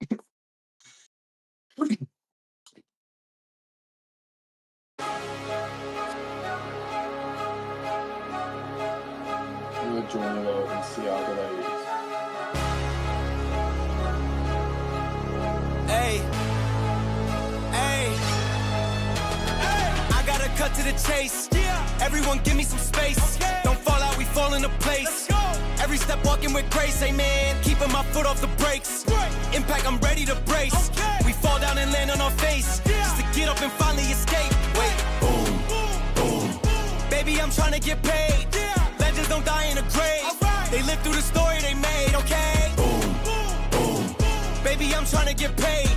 I'm gonna join it up and see how good I is. Hey, hey, I gotta cut to the chase. Everyone give me some space. Don't fall out, we fall into place. Every step walking with grace, amen. Keeping my foot off the brakes. Impact, I'm ready to brace. We fall down and land on our face. Just to get up and finally escape. Wait, boom, boom. Baby, I'm trying to get paid. Legends don't die in a grave. They live through the story they made, okay? Boom, boom. Baby, I'm trying to get paid.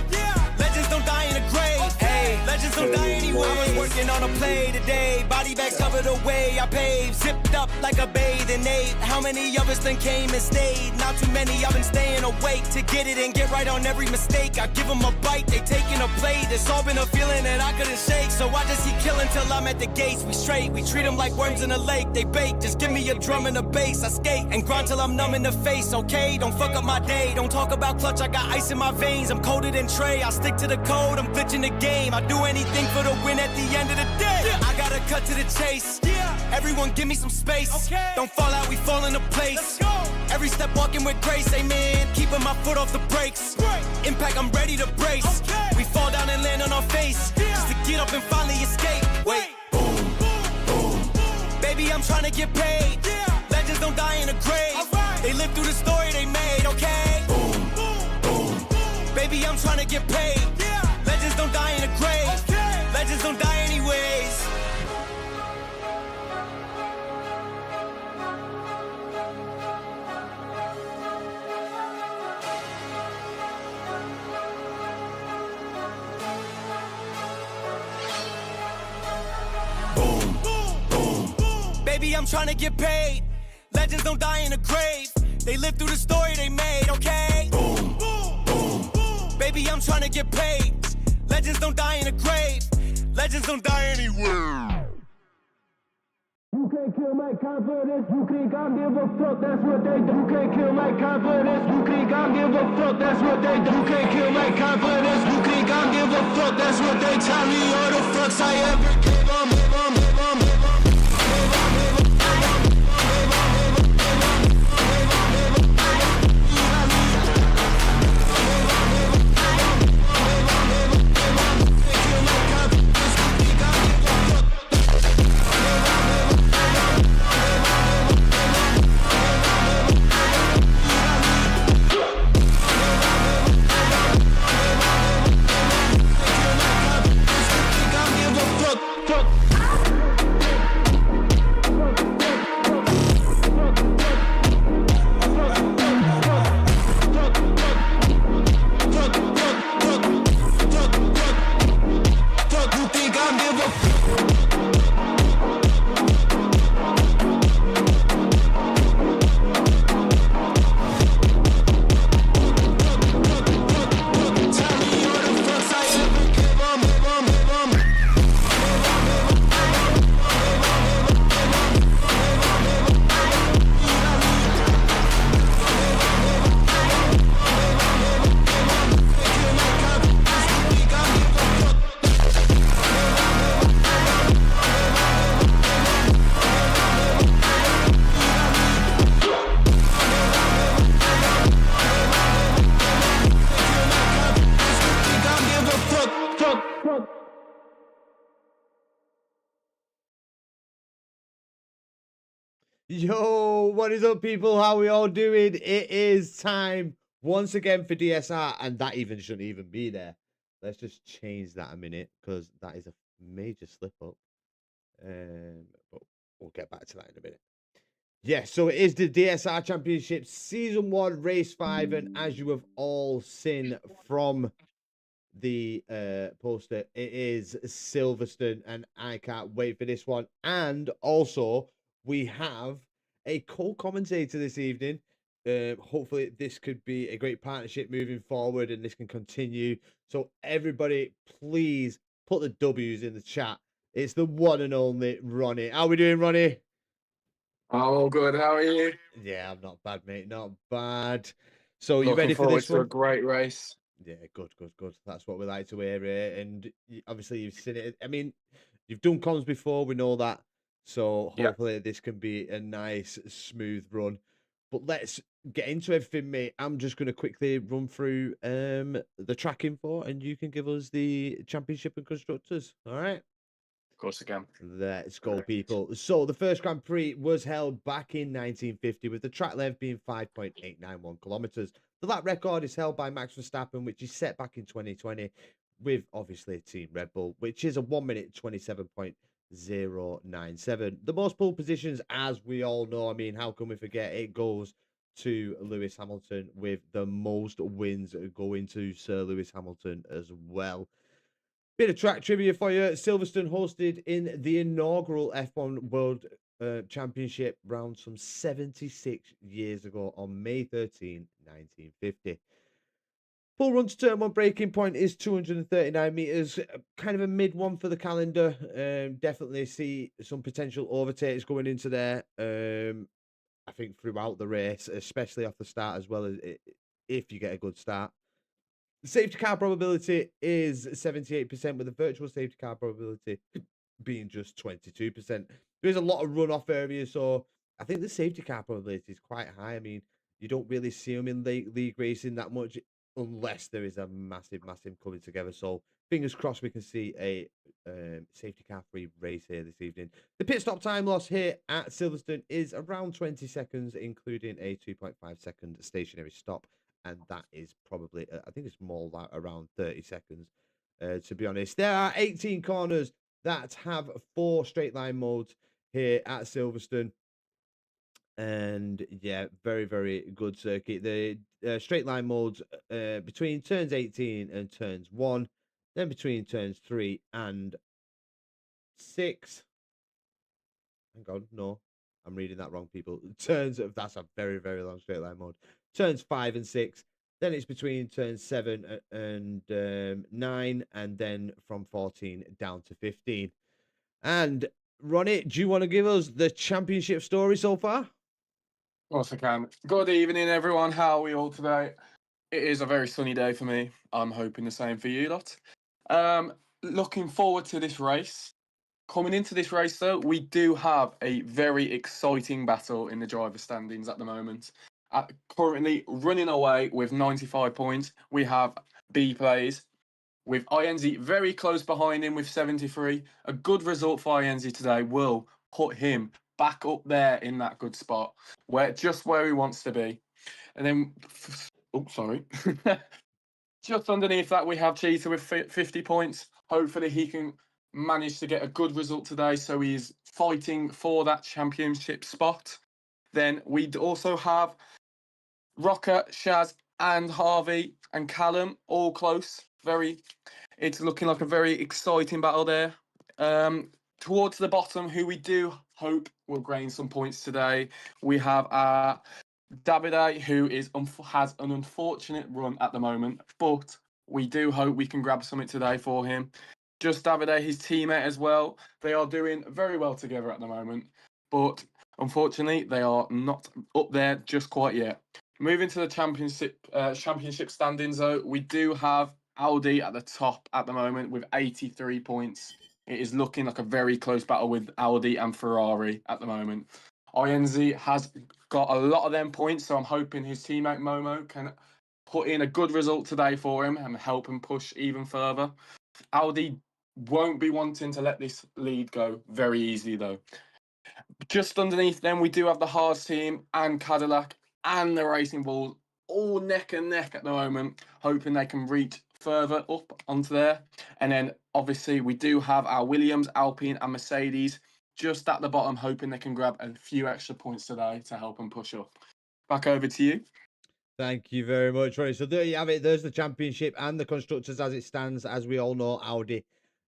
Legends don't die in a grave. Hey, legends don't die anyway. I was working on a play today. Body bag covered away. I paved, zipped up like a bathing ape. How many of us then came and stayed? Not too many. I've been staying awake to get it and get right on every mistake. I give them a bite, they taking a plate. It's all been a feeling that I couldn't shake. So I just keep killing till I'm at the gates. We straight, we treat them like worms in a lake. They bake, just give me a drum and a bass. I skate and grind till I'm numb in the face, okay? Don't fuck up my day. Don't talk about clutch, I got ice in my veins. I'm coated in Trey, I stick to the code. I'm glitching the game. I do anything for the win at the end of the day. I gotta cut to the chase. Everyone give me some space. Don't fall out, we fall into place. Every step walking with grace, amen. Keeping my foot off the brakes. Impact, I'm ready to brace. We fall down and land on our face. Just to get up and finally escape. Wait, boom, boom. Baby, I'm trying to get paid. Legends don't die in a grave. They live through the story they made, okay? Boom, boom. Baby, I'm trying to get paid. Legends don't die in a grave. Legends don't die anyways. Boom, boom. Baby, I'm trying to get paid. Legends don't die in a grave. They live through the story they made, okay? Boom, boom. Baby, I'm trying to get paid. Legends don't die in a grave. Legends don't die anywhere. You can't kill my confidence, you can't give a fuck, that's what they do. You can't kill my confidence, you can't give a fuck, that's what they do. You can't kill my confidence, you can't give a fuck, that's what they tell me. All the fucks I ever gave Yo, what is up, people? How we all doing? It is time once again for DSR, and that even shouldn't even be there. Let's just change that a minute because that is a major slip up. But we'll get back to that in a minute. Yeah, so it is the DSR Championship Season 1, Race 5, and as you have all seen from the poster, it is Silverstone, and I can't wait for this one. And also, we have a co-commentator this evening. Hopefully, this could be a great partnership moving forward, and this can continue. So everybody, please put the W's in the chat. It's the one and only Ronnie. How are we doing, Ronnie? Oh, good. How are you? Yeah, I'm not bad, mate. Not bad. So you Looking ready for forward this to a one? great race. Yeah, good, good, good. That's what we like to hear. And obviously, you've seen it. I mean, you've done comms before. We know that. So Yeah, hopefully, this can be a nice, smooth run. But let's get into everything, mate. I'm just going to quickly run through the track info, and you can give us the championship and constructors. All right. of course I can. Let's go, people. So the first Grand Prix was held back in 1950 with the track length being 5.891 kilometers. The lap record is held by Max Verstappen, which is set back in 2020 with obviously Team Red Bull, which is a 1 minute 27.097. The most pole positions, as we all know, I mean, how can we forget? It goes to Lewis Hamilton with the most wins going to Sir Lewis Hamilton as well. Bit of track trivia for you. Silverstone hosted in the inaugural F1 World Championship round some 76 years ago on May 13, 1950. Full run to turn one breaking point is 239 meters. Kind of a mid one for the calendar. Definitely see some potential overtakes going into there. I think throughout the race, especially off the start as well as if you get a good start. The safety car probability is 78%, with the virtual safety car probability being just 22%. There's a lot of runoff areas, so I think the safety car probability is quite high. I mean, you don't really see them in league racing that much unless there is a massive, massive coming together. So fingers crossed we can see a safety car free race here this evening. The pit stop time loss here at Silverstone is around 20 seconds, including a 2.5-second stationary stop. And that is probably, I think it's more like around 30 seconds, to be honest. There are 18 corners that have 4 straight line modes here at Silverstone. And yeah, very, very good circuit. The straight line modes between turns 18 and turns 1, then between turns 3 and 6. Hang on, no, I'm reading that wrong, people. Turns of that's a very, very long straight line mode. Turns 5 and 6. Then it's between turns 7 and 9, and then from 14 down to 15. And Ronnie, do you want to give us the championship story so far? Of course I can. Good evening, everyone. How are we all today? It is a very sunny day for me. I'm hoping the same for you lot. Looking forward to this race. Coming into this race, though, we do have a very exciting battle in the driver standings at the moment. Currently running away with 95 points, we have B Plays, with INZ very close behind him with 73. A good result for INZ today will put him back up there in that good spot, just where he wants to be. And then, just underneath that, we have Cheetah with 50 points. Hopefully, he can manage to get a good result today, so he's fighting for that championship spot. Then we also have Rocker, Shaz, and Harvey and Callum all close. It's looking like a very exciting battle there. Towards the bottom, who we do hope will gain some points today, we have Davide, who has an unfortunate run at the moment, but we do hope we can grab something today for him. Just Davide, his teammate as well. They are doing very well together at the moment, but unfortunately, they are not up there just quite yet. Moving to the championship standings, though, we do have Audi at the top at the moment with 83 points. It is looking like a very close battle with Audi and Ferrari at the moment. INZ has got a lot of them points, so I'm hoping his teammate Momo can put in a good result today for him and help him push even further. Audi won't be wanting to let this lead go very easily, though. Just underneath them, we do have the Haas team and Cadillac and the Racing Bulls all neck and neck at the moment, hoping they can reach further up onto there. And then, obviously, we do have our Williams, Alpine and Mercedes just at the bottom, hoping they can grab a few extra points today to help them push up. Back over to you. Thank you very much, Ronnie. So there you have it. There's the championship and the constructors as it stands. As we all know, Audi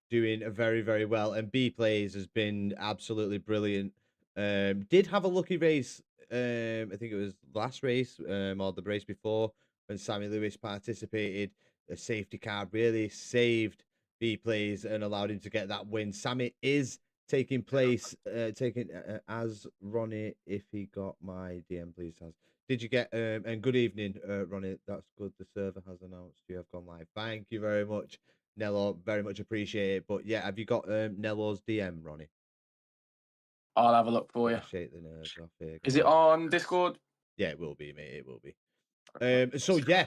doing very, very well. And B Plays has been absolutely brilliant. Did have a lucky race. I think it was last race or the race before when Sammy Lewis participated. The safety car really saved B Plays and allowed him to get that win. Sammy is taking place, as Ronnie, if he got my DM, please, has Did you get and good evening, Ronnie. That's good. The server has announced you have gone live. Thank you very much, Nello. Very much appreciate it. But yeah, have you got Nello's DM, Ronnie? I'll have a look for you. Shake the nerves off here. Is it on Discord? Yeah, it will be, mate. It will be. So yeah,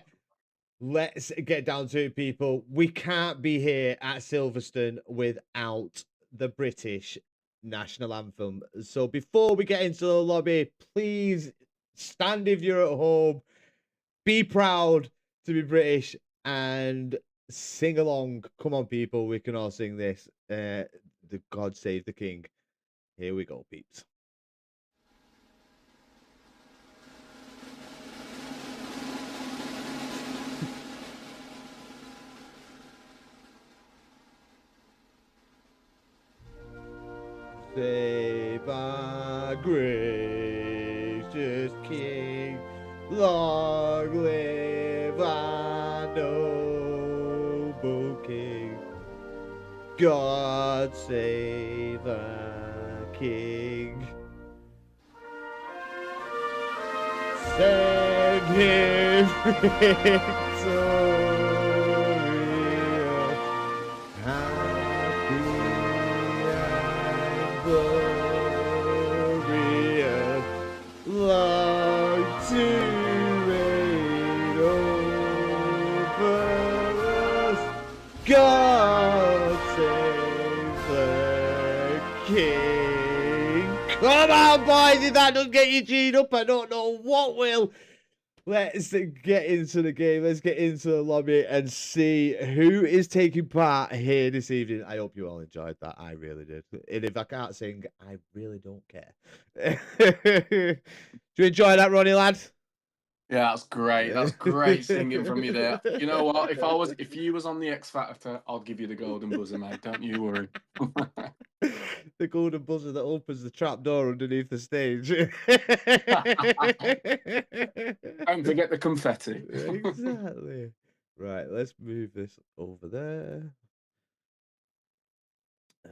let's get down to it, people. We can't be here at Silverstone without the British national anthem. So before we get into the lobby, please stand if you're at home. Be proud to be British and sing along. Come on, people. We can all sing this. The God Save the King. Here we go, peeps. Save our gracious King, long live our noble King. God save our King. Send him victorious. Glorious, long to reign over us. God save the King. Come on, boys, if that doesn't get you G'd up, I don't know what will. Let's get into the game. Let's get into the lobby and see who is taking part here this evening. I hope you all enjoyed that. I really did. And if I can't sing, I really don't care. Do you enjoy that, Ronnie, lad? Yeah, that's great. That's great singing from you there. You know what? If you was on the X Factor, I'd give you the golden buzzer, mate. Don't you worry. The golden buzzer that opens the trap door underneath the stage. Don't forget the confetti. Exactly. Right, let's move this over there. We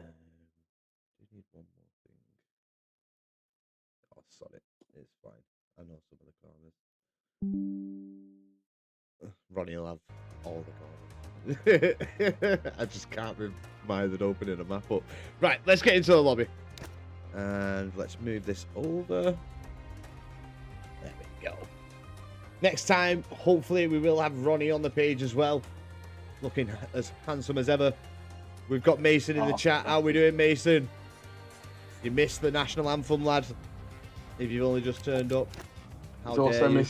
need one more thing. Oh, sorry. It's fine. I know some of the corners. Ronnie will have all the corners. I just can't be minded opening a map up. Right, let's get into the lobby. And let's move this over. There we go. Next time, hopefully, we will have Ronnie on the page as well. Looking as handsome as ever. We've got Mason in the chat. How are we doing, Mason? You missed the national anthem, lad. If you've only just turned up. How dare you?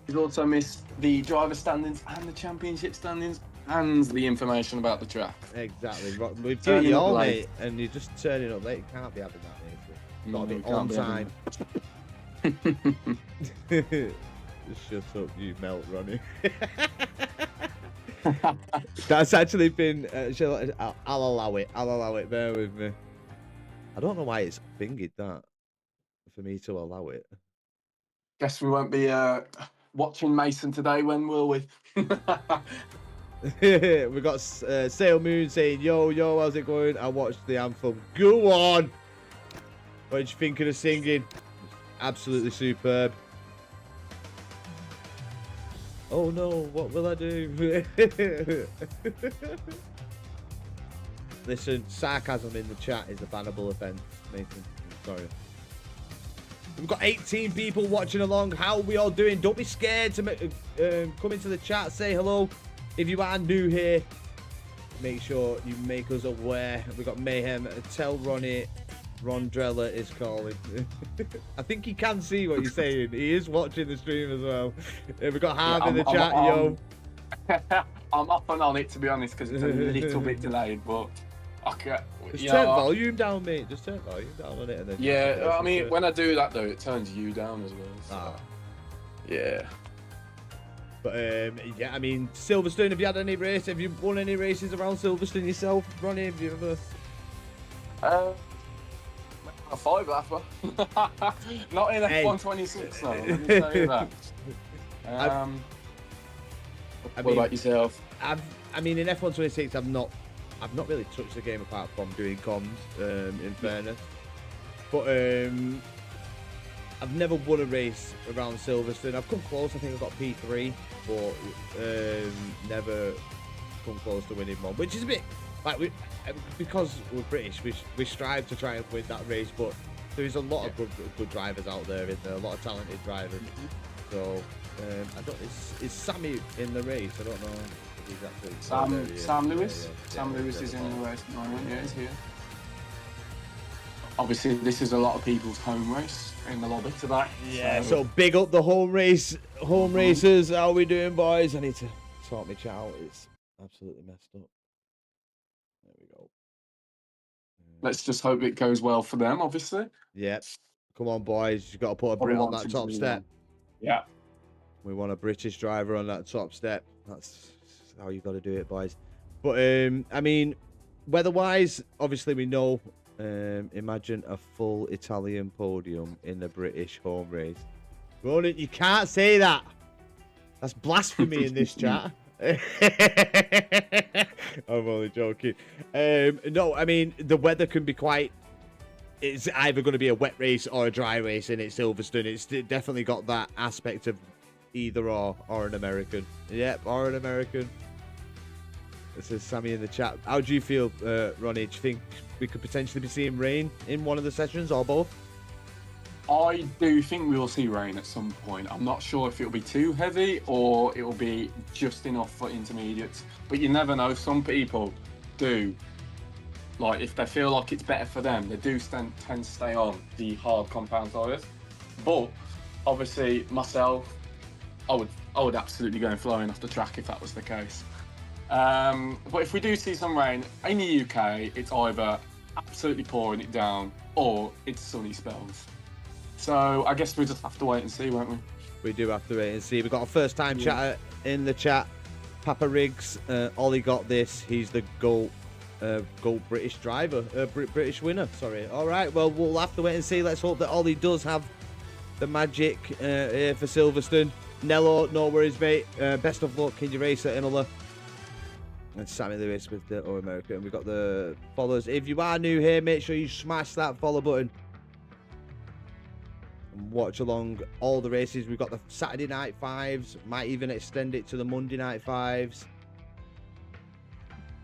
He's also missed the driver standings and the championship standings and the information about the track. Exactly. We've got you all, mate, and you're just turning up late. You can't be having that, mate. Got to be on time. Just shut up, you melt, Ronnie. That's actually been... I'll allow it. I'll allow it. Bear with me. I don't know why it's fingered that for me to allow it. Guess we won't be watching Mason today, when will we? We got Sail Moon saying, yo, how's it going? I watched the anthem. Go on! What did you think of the singing? Absolutely superb. Oh no, what will I do? Listen, sarcasm in the chat is a bannable offence, Nathan. Sorry. We've got 18 people watching along. How are we all doing? Don't be scared to come into the chat, say hello. If you are new here, make sure you make us aware. We've got Mayhem. Tell Ronnie Rondrella is calling. I think he can see what you're saying. He is watching the stream as well. We've got Harv in the chat, yo. I'm up and on it, to be honest, because it's a little bit delayed, but okay. Just turn volume down, mate. Just turn volume down on it. And then yeah, I mean, when I do that, though, it turns you down as well. So. Yeah. But, yeah, I mean, Silverstone, have you had any race? Have you won any races around Silverstone yourself, Ronnie? Have you ever... A 5 lapper. Not in F126 though, let me tell you that. What about yourself? I mean, in F126, I've not really touched the game apart from doing comms, in fairness. But I've never won a race around Silverstone. I've come close. I think I got P3, but never come close to winning one, which is a bit like because we're British, we strive to try and win that race, but there is a lot of good drivers out there, isn't there? A lot of talented drivers. So I don't. Is Sammy in the race? I don't know. If he's actually Sam Lewis. Sam Lewis is in the race at the moment. Yeah, he's here. Obviously, this is a lot of people's home race in the lobby today. Yeah. So big up the home racers. How we doing, boys? I need to sort my chat out. It's absolutely messed up. There we go. Let's just hope it goes well for them, obviously. Yep. Come on, boys. You've got to put a Brit on that top step. Yeah. We want a British driver on that top step. That's how you got to do it, boys. But, I mean, weather-wise, obviously we know, imagine a full Italian podium in the British home race. Ronan, you can't say that. That's blasphemy in this chat. I'm only joking. No, I mean, the weather can be quite... It's either going to be a wet race or a dry race, and it's Silverstone. It's definitely got that aspect of either or an American. Yep, or an American. This is Sammy in the chat. How do you feel, Ronnie? Do you think we could potentially be seeing rain in one of the sessions or both? I do think we will see rain at some point. I'm not sure if it'll be too heavy or it'll be just enough for intermediates. But you never know. Some people do. Like, if they feel like it's better for them, they do tend to stay on the hard compound tyres. But obviously, myself, I would absolutely go flying off the track if that was the case. But if we do see some rain in the UK, it's either absolutely pouring it down or it's sunny spells. So I guess we just have to wait and see, won't we? We do have to wait and see. We've got a first-time chatter in the chat. Papa Riggs, Ollie got this. He's the GOAT British driver, British winner. Sorry. All right. Well, we'll have to wait and see. Let's hope that Ollie does have the magic here for Silverstone. Nello, no worries, mate. Best of luck in your race at Imola. And Sammy Lewis with the America. And we've got the followers. If you are new here, make sure you smash that follow button. And watch along all the races. We've got the Saturday night fives. Might even extend it to the Monday night fives,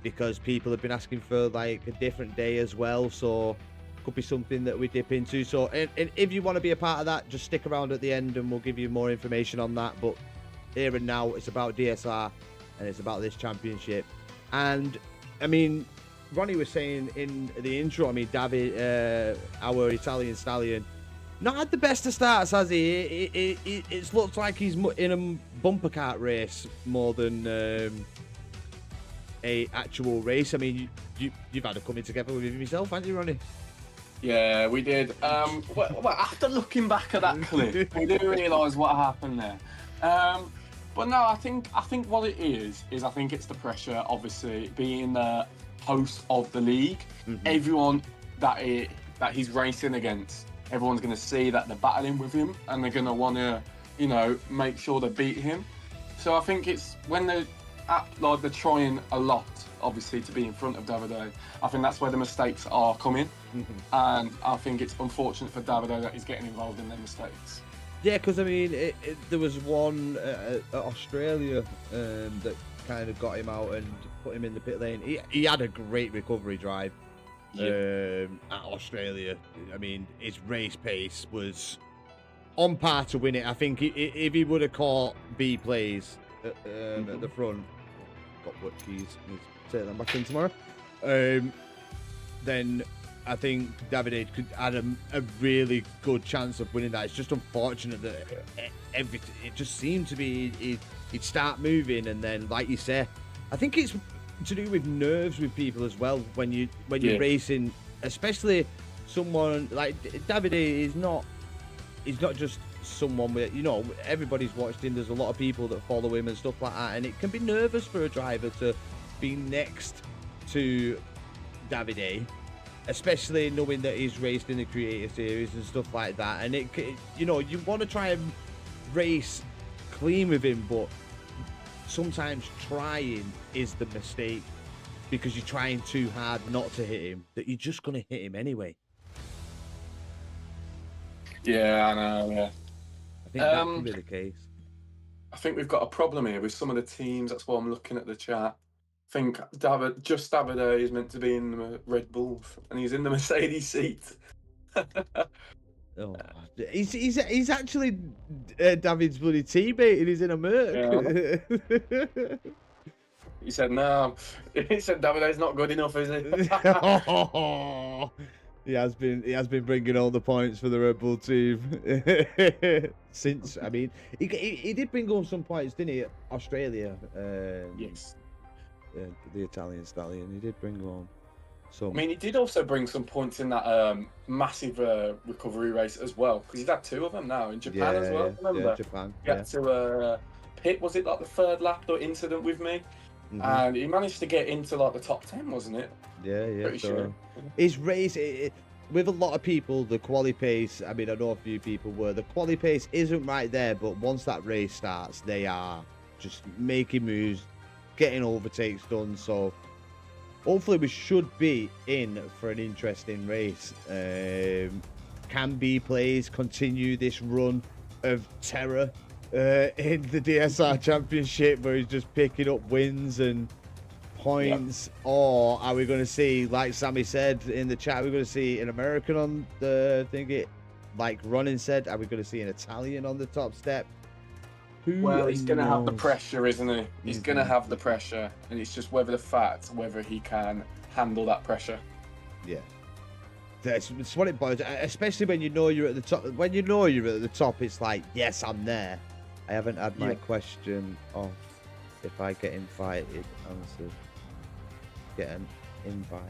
because people have been asking for like a different day as well. So could be something that we dip into. So and if you want to be a part of that, just stick around at the end and we'll give you more information on that. But here and now, it's about DSR and it's about this championship. And I mean, Ronnie was saying in the intro, I mean, David, our Italian stallion, not had the best of starts, has he? It looks like he's in a bumper cart race more than a actual race. I mean, you've had a coming together with him yourself, haven't you, Ronnie? Yeah, we did. Well, after looking back at that clip, we do realise what happened there. But no, I think what it is I think it's the pressure, obviously, being the host of the league. Mm-hmm. Everyone that he's racing against, everyone's going to see that they're battling with him and they're going to want to, you know, make sure they beat him. So I think it's when they're trying a lot, obviously, to be in front of Davide. I think that's where the mistakes are coming. Mm-hmm. And I think it's unfortunate for Davide that he's getting involved in their mistakes. Yeah, because I mean, there was one at Australia that kind of got him out and put him in the pit lane. He had a great recovery drive at Australia. I mean, his race pace was on par to win it. I think if he would have caught B plays at the front, got what keys, take them back in tomorrow, then I think Davide could add a really good chance of winning that. It's just unfortunate that it just seemed to be he'd start moving and then, like you say, I think it's to do with nerves with people as well when you're racing, especially someone like Davide is not. He's not just someone with, you know, everybody's watched him. There's a lot of people that follow him and stuff like that, and it can be nervous for a driver to be next to Davide, especially knowing that he's raced in the Creator Series and stuff like that. And it, you know, you want to try and race clean with him, but sometimes trying is the mistake because you're trying too hard not to hit him, that you're just going to hit him anyway. Yeah, I know. Yeah. I think that could be the case. I think we've got a problem here with some of the teams. That's why I'm looking at the chat. I think Davide is meant to be in the Red Bulls, and he's in the Mercedes seat. Oh, he's actually David's bloody teammate, and he's in a Merc. Yeah. He said no. He said Davide's not good enough, is he? He has been bringing all the points for the Red Bull team since. I mean, he did bring home some points, didn't he? Australia. Yes. The Italian stallion. He did bring home some. I mean, he did also bring some points in that massive recovery race as well, because he's had 2 of them now in Japan as well. Remember? Yeah, Japan. He had to pit. Was it like the 3rd lap or incident with me? And he managed to get into like the top 10, wasn't it? Yeah. Pretty sure. His race, with a lot of people, the quali pace, I mean, I know a few people were, the quali pace isn't right there, but once that race starts, they are just making moves, getting overtakes done. So hopefully we should be in for an interesting race. Can B plays continue this run of terror in the DSR Championship, where he's just picking up wins and points? Yep. Or are we going to see, like Sammy said in the chat, we're going to see an American on the thingy, like Ronin said, are we going to see an Italian on the top step? Well, he's going to have the pressure, isn't he? He's going to have the pressure, and it's just whether he can handle that pressure. Yeah. That's what it boils, especially when you know you're at the top. When you know you're at the top, it's like, yes, I'm there. I haven't had my question off. If I get invited, answered. Get an invite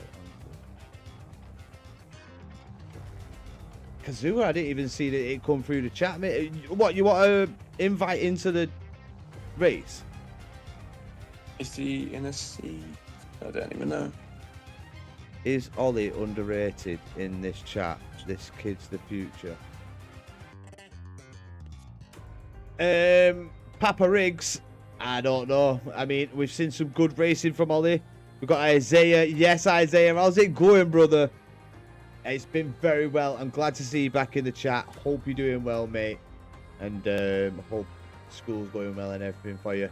answered. Kazuha, I didn't even see that it come through the chat, mate. What, you want to invite into the race? Is he in a seat? I don't even know. Is Ollie underrated in this chat? This kid's the future. Papa Riggs, I don't know. I mean, we've seen some good racing from Ollie. We've got Isaiah. Yes, Isaiah. How's it going, brother? It's been very well. I'm glad to see you back in the chat. Hope you're doing well, mate. And hope school's going well and everything for you.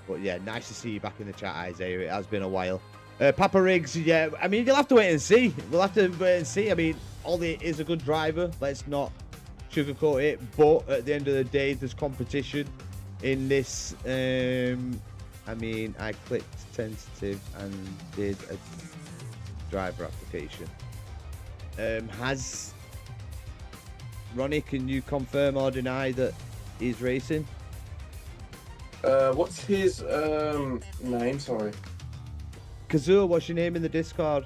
But yeah, nice to see you back in the chat, Isaiah. It has been a while. Papa Riggs, yeah. I mean, you'll have to wait and see. We'll have to wait and see. I mean, Ollie is a good driver. Let's not sugarcoat it. But at the end of the day, there's competition in this. I mean, I clicked tentative and did a driver application. Has Ronnie, can you confirm or deny that he's racing? What's his name? Sorry. Kazuo, what's your name in the Discord?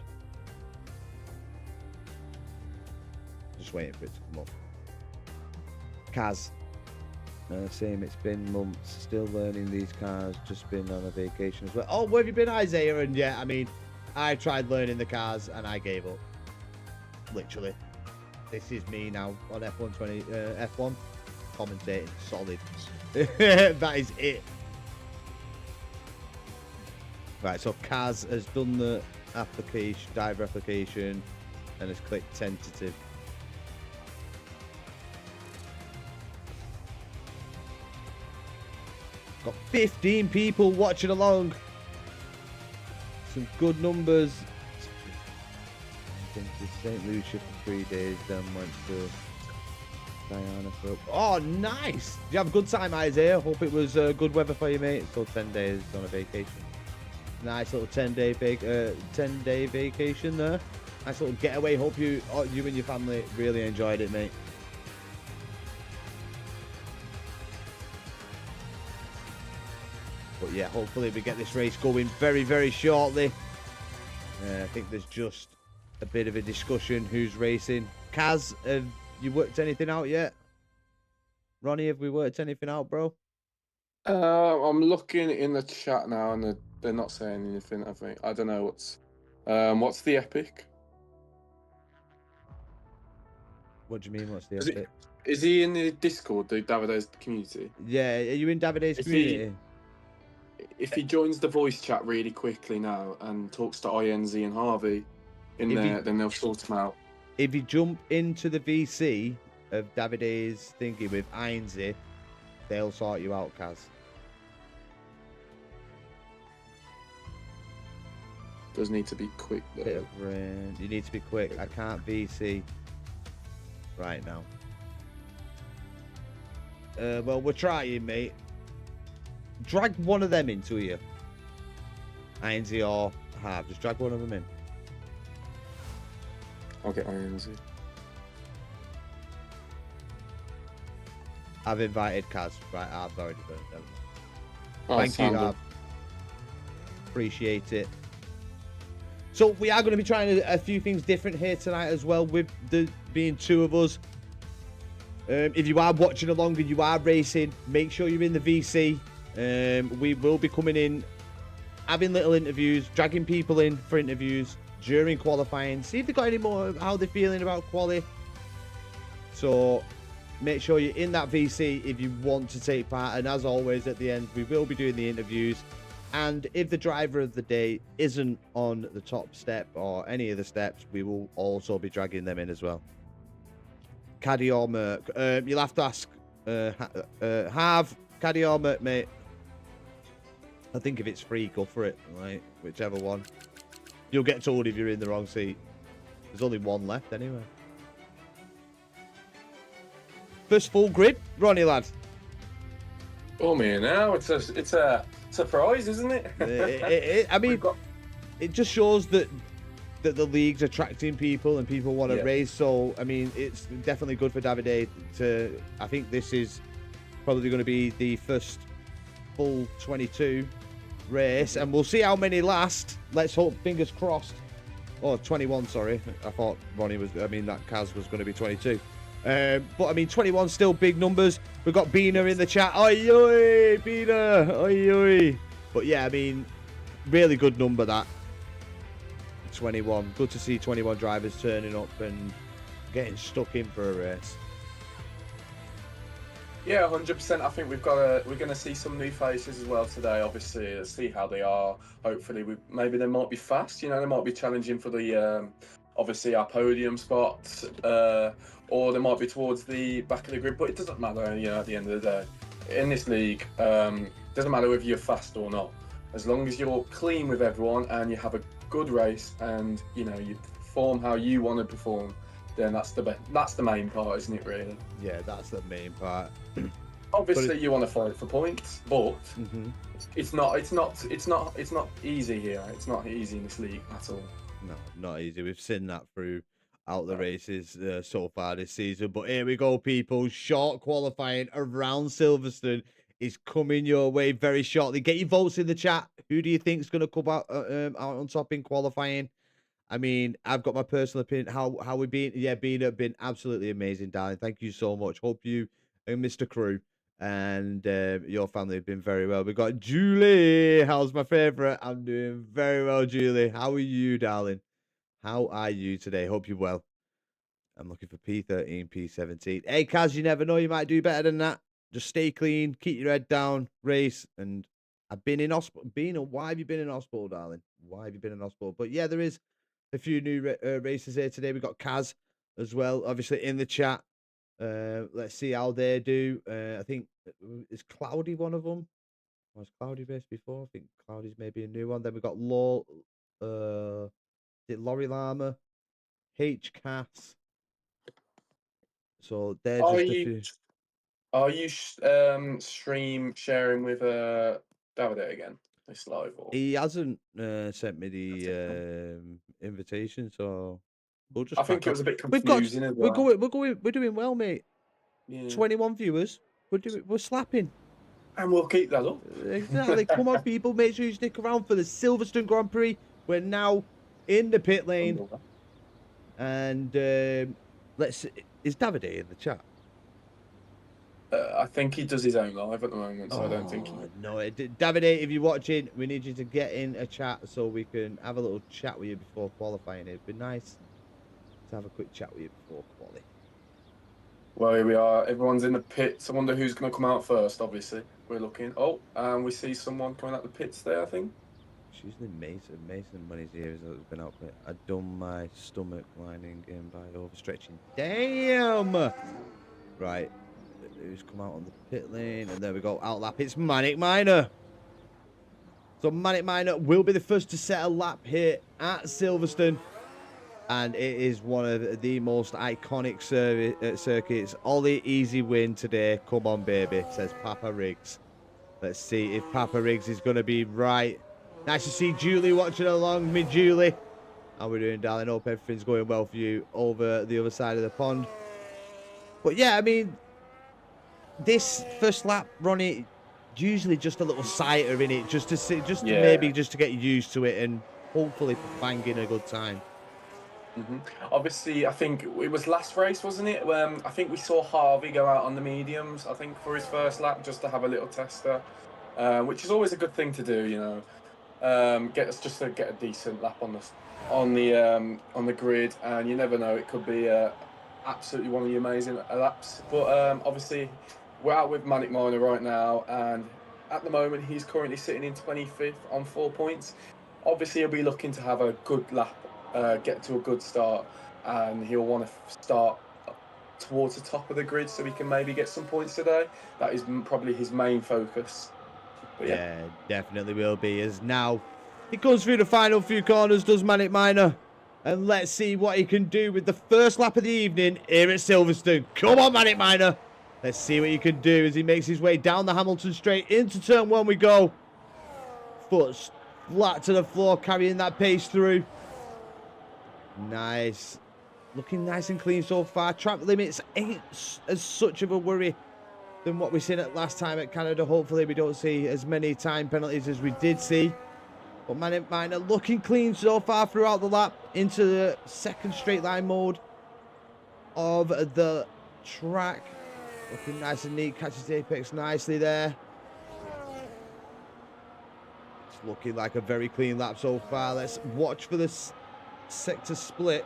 Just waiting for it to come up. Kaz. Same, it's been months, still learning these cars, just been on a vacation as well. Oh, where have you been, Isaiah? And yeah, I mean, I tried learning the cars and I gave up. Literally. This is me now on F1 commentating, solid. That is it. Right, so Kaz has done the application, driver application, and has clicked tentative. Got 15 people watching along. Some good numbers. I think to St. Lucia for 3 days, then went to Diana for... Oh, nice! Did you have a good time, Isaiah? Hope it was good weather for you, mate. So 10 days on a vacation. Nice little 10-day vacation there. Nice little getaway. Hope you and your family really enjoyed it, mate. But yeah, hopefully we get this race going very, very shortly. I think there's just a bit of a discussion who's racing. Kaz, have you worked anything out yet? Ronnie, have we worked anything out, bro? I'm looking in the chat now, and they're not saying anything. I think I don't know what's the epic. What do you mean? What's the epic? Is he in the Discord, the Davide's community? Yeah, are you in Davide's community? If he joins the voice chat really quickly now and talks to INZ and Harvey in there, then they'll sort him out. If you jump into the VC of Davide's thingy with Ainsley, they'll sort you out, Kaz. Does need to be quick though. Bit of rain. You need to be quick. I can't VC right now. Well, we're trying, mate. Drag one of them into here. Ainsley or Harv. Just drag one of them in. I'll get Ainsley. I've invited Kaz. Right, Harv's already done it. Oh, Thank you, Harv. Appreciate it. So we are going to be trying a few things different here tonight as well, with the being two of us. If you are watching along and you are racing, make sure you're in the VC. We will be coming in, having little interviews, dragging people in for interviews during qualifying. See if they've got any more, how they're feeling about quali. So make sure you're in that VC if you want to take part. And as always, at the end, we will be doing the interviews. And if the driver of the day isn't on the top step or any of the steps, we will also be dragging them in as well. Caddy or Merc? You'll have to ask Harv, Caddy or Merc, mate. I think if it's free, go for it, right? Whichever one. You'll get told if you're in the wrong seat. There's only one left anyway. First full grid, Ronnie, lad. Oh man, now it's a surprise, isn't it? I mean, it just shows that the league's attracting people and people want to race. So I mean, it's definitely good for Davide to. I think this is probably going to be the first full 22 race, and we'll see how many last. Let's hope, fingers crossed. Oh, 21, sorry. I thought Ronnie was. I mean, that Kaz was going to be 22. But I mean, 21 still big numbers. We've got Bina in the chat. Oi, oi, Bina. Oi, oi. But yeah, I mean, really good number that. 21. Good to see 21 drivers turning up and getting stuck in for a race. Yeah, 100%. I think we're going to see some new faces as well today. Obviously, see how they are. Hopefully, maybe they might be fast. You know, they might be challenging for the obviously our podium spots, or they might be towards the back of the grid. But it doesn't matter. You know, at the end of the day, in this league, doesn't matter if you're fast or not. As long as you're clean with everyone and you have a good race and you know you perform how you want to perform, then that's the main part, isn't it? Really? Yeah, that's the main part. Obviously, you want to fight for points, but it's not easy here. It's not easy in this league at all. No, not easy. We've seen that throughout the races so far this season. But here we go, people. Short qualifying around Silverstone is coming your way very shortly. Get your votes in the chat. Who do you think is going to come out on top in qualifying? I mean, I've got my personal opinion. How we been? Yeah, been absolutely amazing, darling. Thank you so much. Hope you and Mr. Crew and your family have been very well. We've got Julie. How's my favorite? I'm doing very well, Julie. How are you, darling? How are you today? Hope you're well. I'm looking for P13, P17. Hey, Kaz, you never know. You might do better than that. Just stay clean, keep your head down, race. And I've been in hospital. Why have you been in hospital, darling? Why have you been in hospital? But yeah, there is a few new races here today. We've got Kaz as well, obviously, in the chat. Let's see how they do. I think is Cloudy one of them. Was Cloudy raced before? I think Cloudy's maybe a new one. Then we've got Laurie Lama, H Cass. So they're just a few. Are you stream sharing with Davide again? This live? Or? He hasn't sent me the invitation, so we'll just. I think it was a bit confusing as well. We're doing well, mate. Yeah. 21 viewers. We're slapping. And we'll keep that up. Exactly. Come on, people. Make sure you stick around for the Silverstone Grand Prix. We're now in the pit lane. And is Davide in the chat? I think he does his own live at the moment, so I don't think he... No, Davide, if you're watching, we need you to get in a chat so we can have a little chat with you before qualifying. It'd be nice to have a quick chat with you before quali. Well, here we are. Everyone's in the pits. I wonder who's going to come out first, obviously. We're looking. Oh, and we see someone coming out the pits there, I think. It's usually Mason. Mason, when he's here, has been out. I've done my stomach lining in by overstretching. Damn! Right. Who's come out on the pit lane? And there we go. Out lap. It's Manic Miner. So Manic Miner will be the first to set a lap here at Silverstone. And it is one of the most iconic circuits. Ollie, easy win today. Come on, baby, says Papa Riggs. Let's see if Papa Riggs is going to be right. Nice to see Julie watching along. Me, Julie. How we doing, darling? Hope everything's going well for you over the other side of the pond. But yeah, I mean, this first lap, Ronnie, usually just a little sighter in it, just to see, maybe just to get used to it and hopefully banging a good time. Obviously, I think it was last race, wasn't it? I think we saw Harvey go out on the mediums, I think, for his first lap, just to have a little tester, which is always a good thing to do, you know. Get us just to get a decent lap on the grid, and you never know, it could be absolutely one of the amazing laps. But obviously, we're out with Manic Miner right now, and at the moment he's currently sitting in 25th on 4 points. Obviously, he'll be looking to have a good lap. Get to a good start, and he'll want to start towards the top of the grid so he can maybe get some points today. That is probably his main focus. But yeah, definitely will be. As now he goes through the final few corners, does Manic Miner, and let's see what he can do with the first lap of the evening here at Silverstone. Come on, Manic Miner. Let's see what he can do as he makes his way down the Hamilton straight into turn 1 we go. Foot flat to the floor, carrying that pace through. Nice. Looking nice and clean so far. Track limits ain't as such of a worry than what we seen at last time at Canada. Hopefully we don't see as many time penalties as we did see. But Manic Miner looking clean so far throughout the lap into the second straight line mode of the track. Looking nice and neat. Catches the apex nicely there. It's looking like a very clean lap so far. Let's watch for this sector split,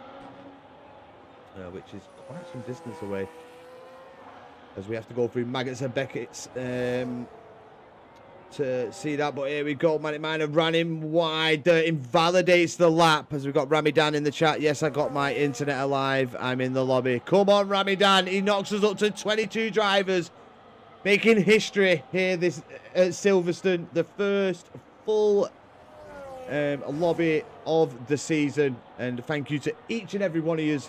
which is quite some distance away, as we have to go through Maggots and Beckett's to see that. But here we go. Manic Miner ran him wide, invalidates the lap, as we've got Ramadan in the chat. Yes, I got my internet alive. I'm in the lobby. Come on, Ramadan. He knocks us up to 22 drivers, making history here this at Silverstone, the first full lobby of the season. And thank you to each and every one of you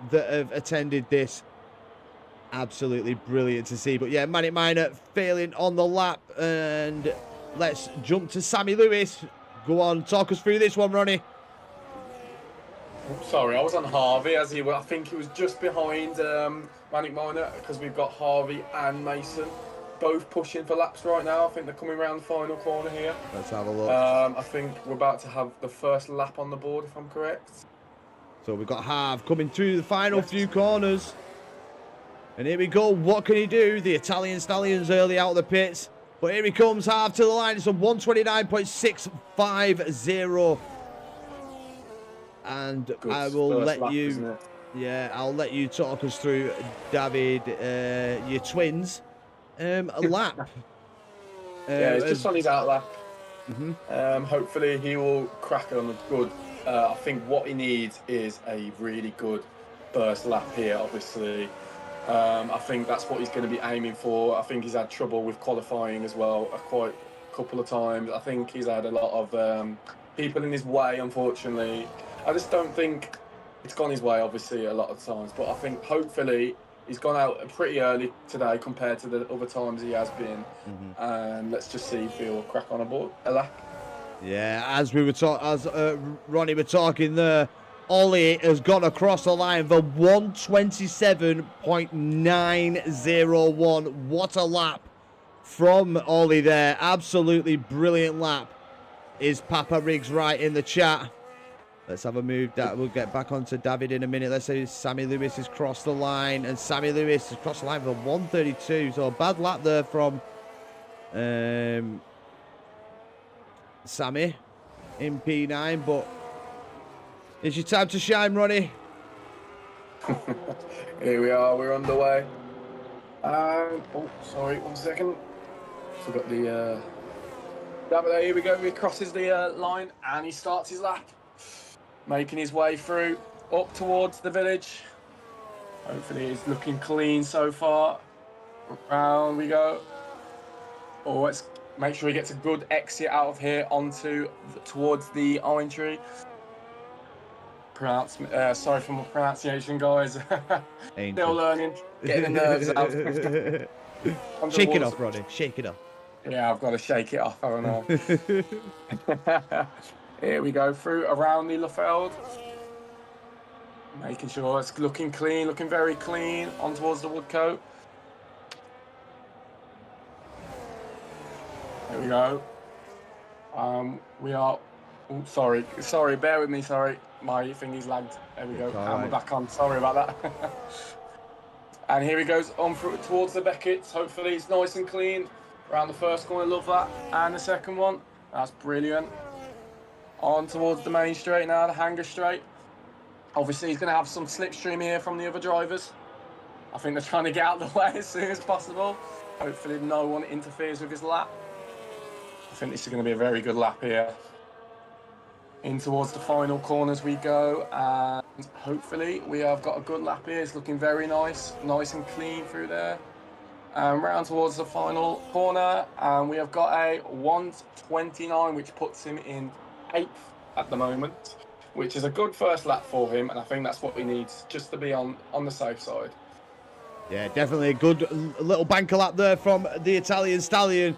that have attended this. Absolutely brilliant to see. But yeah, Manic Miner failing on the lap, and let's jump to Sammy Lewis. Go on, talk us through this one, Ronnie. Sorry, I was on Harvey, as he was. I think he was just behind Manic Miner, because we've got Harvey and Mason both pushing for laps right now. I think they're coming around the final corner here. Let's have a look. I think we're about to have the first lap on the board, if I'm correct. So we've got Harv coming through the final few corners. And here we go. What can he do? The Italian Stallions early out of the pits. But here he comes, Harv to the line. It's a 129.650. And good. I will let you... Yeah, I'll let you talk us through, David, your twins. A lap. Yeah, it's just on his out lap. Hopefully he will crack it on the good. I think what he needs is a really good first lap here, obviously. I think that's what he's going to be aiming for. I think he's had trouble with qualifying as well quite a couple of times. I think he's had a lot of people in his way, unfortunately. I just don't think it's gone his way, obviously, a lot of times. But I think hopefully he's gone out pretty early today compared to the other times he has been. And let's just see if he'll crack on a lap. Yeah, as we were Ronnie were talking there, Ollie has gone across the line for 127.901. What a lap from Ollie there. Absolutely brilliant lap. Is Papa Riggs right in the chat? Let's have a move. That we'll get back onto David in a minute. Let's say Sammy Lewis has crossed the line, and Sammy Lewis has crossed the line for 132. So a bad lap there from Sammy in P9, but it's your time to shine, Ronnie. Here we are, we're on the way. Oh, sorry, 1 second. Forgot the Here we go. He crosses the line and he starts his lap, making his way through up towards the village. Hopefully, he's looking clean so far. Round we go. Oh, let's make sure he gets a good exit out of here towards the orange tree. Sorry for my pronunciation, guys. Still learning, getting the nerves out. Shake it off, Ronnie. Shake it off. Yeah, I've got to shake it off, haven't I? Here we go through around the Lafeld. Making sure it's looking clean, looking very clean on towards the Woodcote. There we go. We are. Oh, sorry, bear with me. Sorry, my thingy's lagged. There we go. And we're back on. Sorry about that. And here he goes on through towards the Beckett's. Hopefully, it's nice and clean. Around the first corner, love that. And the second one, that's brilliant. On towards the main straight now, the hanger straight. Obviously, he's going to have some slipstream here from the other drivers. I think they're trying to get out of the way as soon as possible. Hopefully, no one interferes with his lap. I think this is going to be a very good lap here. In towards the final corners we go, and hopefully we have got a good lap here. It's looking very nice and clean through there. Round towards the final corner, and we have got a 1:29, which puts him in 8th at the moment, which is a good first lap for him, and I think that's what we need just to be on the safe side. Yeah, definitely a good little banker lap there from the Italian stallion.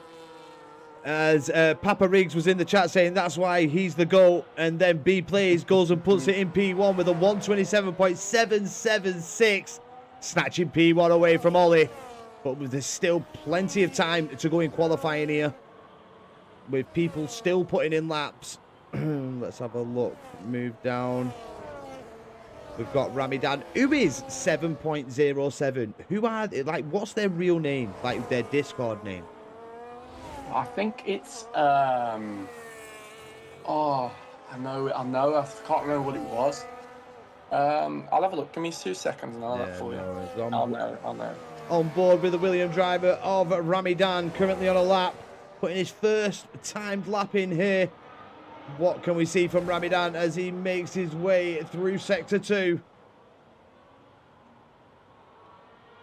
As Papa Riggs was in the chat saying that's why he's the GOAT, and then B Plays goes and puts it in P1 with a 1:27.776, snatching P1 away from Ollie. But there's still plenty of time to go in qualifying here, with people still putting in laps. Let's have a look. Move down. We've got Ramadan, who is 7.07. Who are they? Like, what's their real name? Like their Discord name? I think it's I know. I can't remember what it was. I'll have a look. Give me 2 seconds and I'll look for you. I'll know. On board with the William driver of Ramadan, currently on a lap, putting his first timed lap in here. What can we see from Ramadan as he makes his way through Sector 2?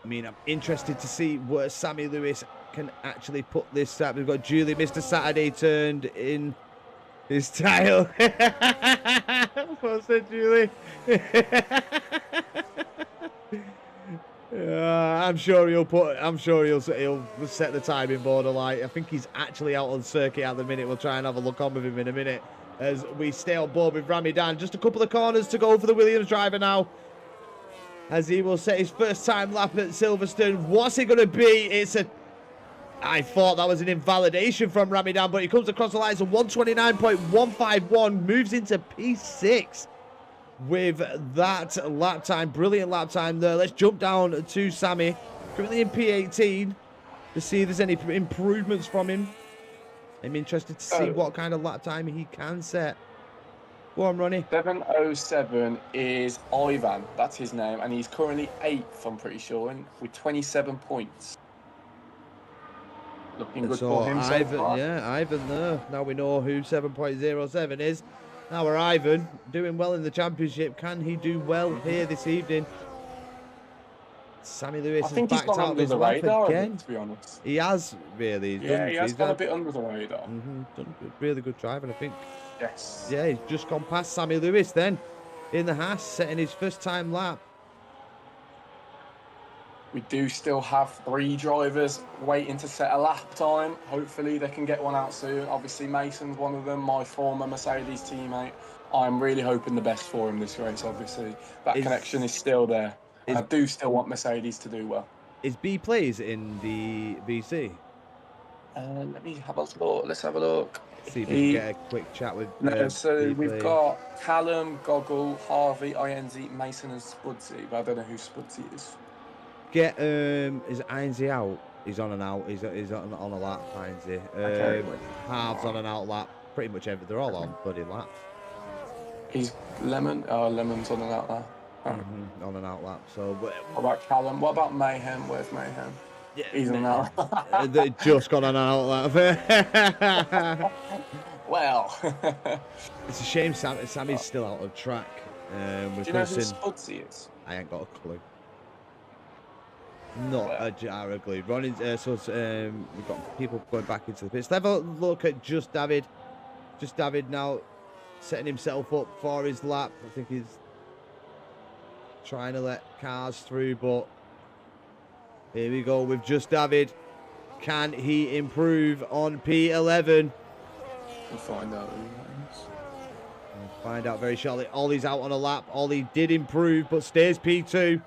I mean, I'm interested to see where Sammy Lewis can actually put this up. We've got Julie, Mr. Saturday, turned in his tile. What's that, Julie? I'm sure he'll set the timing border light. I think he's actually out on circuit at the minute. We'll try and have a look on with him in a minute as we stay on board with Ramadan. Just a couple of corners to go for the Williams driver now, as he will set his first time lap at Silverstone. What's it going to be? I thought that was an invalidation from Ramadan, but he comes across the lines of 1:29.151, moves into P6 with that lap time. Brilliant lap time there. Let's jump down to Sammy, currently in P18, to see if there's any improvements from him. I'm interested to see what kind of lap time he can set. Go on, Ronnie. 7:07 is Ivan. That's his name, and he's currently 8th, I'm pretty sure, with 27 points. Looking good for him so far. Yeah, Ivan there. Now we know who 7.07 is. Now we're Ivan, doing well in the championship. Can he do well here this evening? Sammy Lewis has backed out of his lap again. To be honest. He has, really. He has gone a bit under the radar. Done really good driving, I think. Yes. Yeah, he's just gone past Sammy Lewis then in the Haas, setting his first time lap. We do still have 3 drivers waiting to set a lap time. Hopefully they can get one out soon. Obviously Mason's one of them, my former Mercedes teammate. I'm really hoping the best for him this race, obviously. That connection is still there. And I do still want Mercedes to do well. Is B Plays in the BC? Let me have a look. Let's have a look. See if we can get a quick chat with so we've got Callum, Goggle, Harvey, INZ, Mason and Spudsy, but I don't know who Spudsy is. Get is INZ out? He's on and out. He's on a lap. INZ. Halves on an out lap. Pretty much they're all on bloody lap. He's Lemon. Oh, Lemon's on an out lap. On an out lap. So what about Callum? What about Mayhem? Where's Mayhem? He's an out. They just got an outlet. Well. It's a shame Sammy's still out of track. Do you know who Spudsy is? I ain't got a clue. Not a jarugly. Running, we've got people going back into the pits. Let's have a look at Just David. Just David now setting himself up for his lap. I think he's trying to let cars through, but here we go with Just David. Can he improve on P11? We'll find out who that is. We'll find out very shortly. Ollie's out on a lap. Ollie did improve, but stays P2.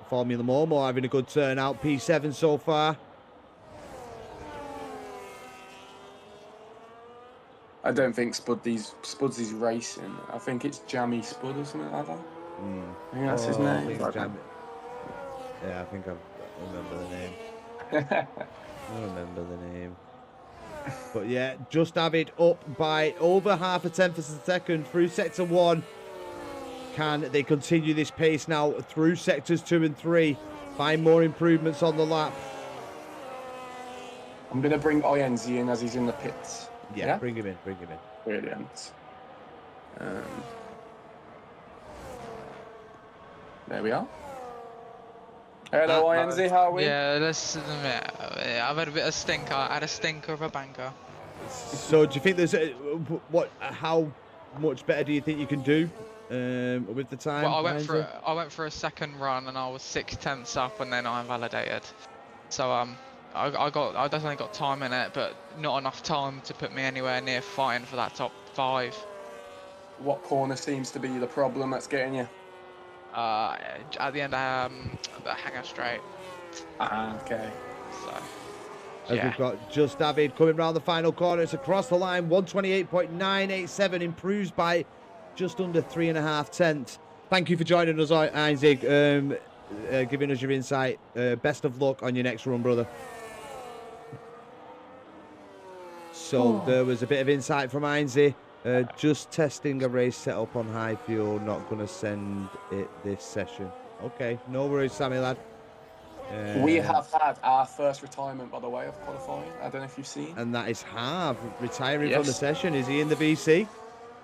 Formula Momo having a good turnout. P7 so far. I don't think Spudsy's racing. I think it's Jammy Spud or something like that. I think that's his name. Yeah, I think I remember the name. I remember the name. But yeah, Just David up by over half a tenth of a second through sector 1. Can they continue this pace now through sectors 2 and 3? Find more improvements on the lap. I'm going to bring INZ in as he's in the pits. Yeah, bring him in, bring him in. Brilliant. There we are. Hello, INZ, how are we? Yeah, listen, I've had a bit of stinker. I had a stinker of a banker. So, do you think there's how much better do you think you can do with the time? Well, I went for a second run and I was 6/10 up, and then I invalidated. So I definitely got time in it, but not enough time to put me anywhere near fighting for that top 5. What corner seems to be the problem that's getting you? At the end, the hangar straight. Okay. So, as we've got Just David coming round the final corner. It's across the line. 128.987 improves by just under 3.5 tenths. Thank you for joining us, Isaac. Giving us your insight. Best of luck on your next run, brother. So there was a bit of insight from Ainsley. Just testing a race setup on high fuel. Not going to send it this session. Okay, no worries, Sammy lad. We have had our first retirement, by the way, of qualifying. I don't know if you've seen. And that is Harv retiring from the session. Is he in the VC?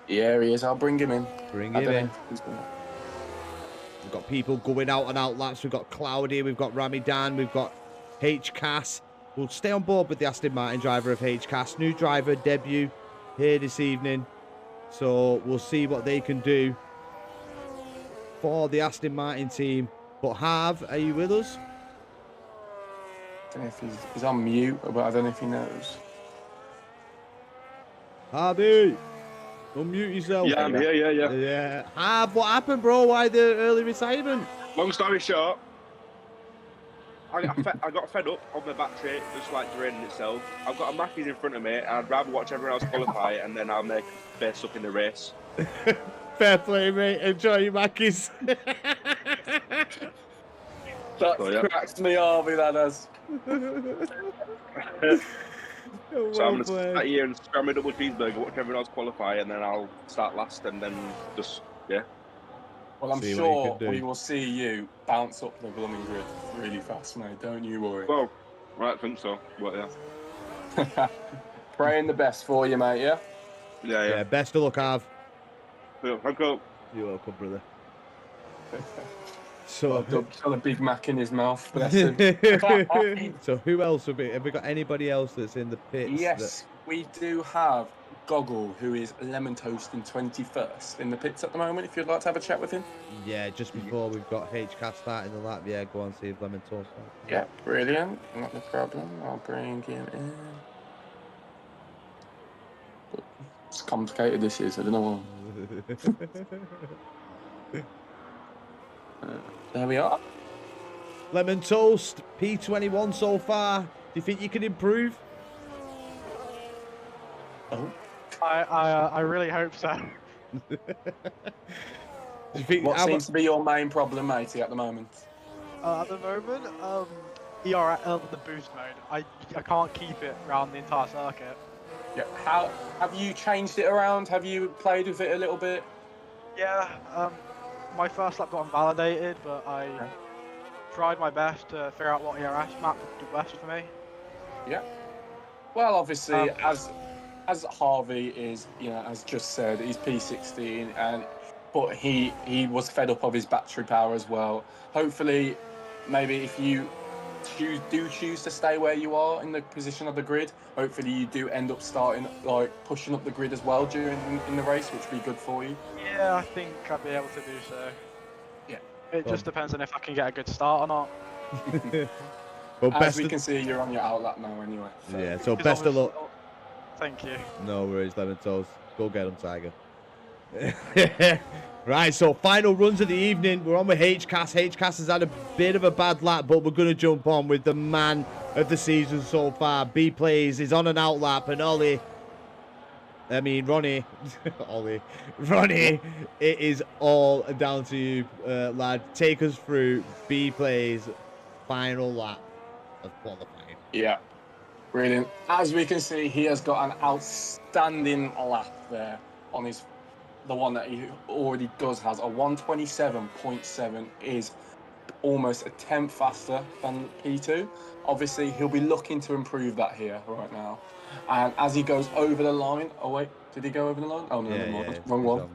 Yeah, he is. I'll bring him in. Bring him in. We've got people going out and out laps. We've got Cloudy. We've got Ramadan. We've got HCAS. We'll stay on board with the Aston Martin driver of HCAS. New driver debut here this evening. So we'll see what they can do for the Aston Martin team. But Harv, are you with us? I don't know if he's on mute, but I don't know if he knows. Harvey, unmute yourself. Yeah, I'm here, yeah. Yeah. Harv, what happened, bro? Why the early retirement? Long story short, I got fed up on the battery, just like draining itself. I've got a Mackies in front of me, and I'd rather watch everyone else qualify, and then I'll make best up in the race. Fair play, mate. Enjoy your Mackies. That cracks me, Harvey, that does. So I'm going to sit here and scram my double cheeseburger, watch everyone else qualify, and then I'll start last, and then just, yeah. Well, I'm sure we will see you bounce up the blooming grid really fast, mate. Don't you worry. Well, right, I think so. But yeah. Praying the best for you, mate, yeah? Yeah. Best of luck, Harv. Yeah, thank you. You're welcome, brother. So got a Big Mac in his mouth, bless him. So who else have we got anybody else that's in the pits? Yes, we do have Goggle, who is lemon toast in 21st in the pits at the moment, if you'd like to have a chat with him. Yeah, just before we've got HCAS starting the lap. Yeah, go on, see if lemon toast. Yeah, brilliant. Not a problem. I'll bring him in. But it's complicated, this is. I don't know. There we are. Lemon toast, P21 so far. Do you think you can improve? Oh. I really hope so. Do you think, what seems to be your main problem, matey, at the moment? At the moment, ERL the boost mode. I can't keep it around the entire circuit. Yeah. How have you changed it around? Have you played with it a little bit? Yeah. My first lap got invalidated, but I tried my best to figure out what ERS map would do best for me. Yeah. Well, obviously, Um, as Harvey is, as just said, he's P16, but he was fed up of his battery power as well. Hopefully, maybe if you choose to stay where you are in the position of the grid, hopefully you do end up starting pushing up the grid as well during in the race, which would be good for you. Yeah, I think I'll be able to do so. Yeah. It just depends on if I can get a good start or not. But As we can see, you're on your outlap now anyway. So. Yeah, so Because best of luck. Thank you. No worries, Lemon Toast. Go get him, Tiger. Right, so final runs of the evening. We're on with HCAS. HCAS has had a bit of a bad lap, but we're going to jump on with the man of the season so far. B Plays is on an outlap, and Ronnie, Ronnie, it is all down to you, lad. Take us through B Plays' final lap of qualifying. Yeah, brilliant. As we can see, he has got an outstanding lap there on the one that he already has. A 127.7 is almost a tenth faster than P2. Obviously, he'll be looking to improve that here right now. And as he goes over the line, oh wait, did he go over the line? Oh no, wrong one.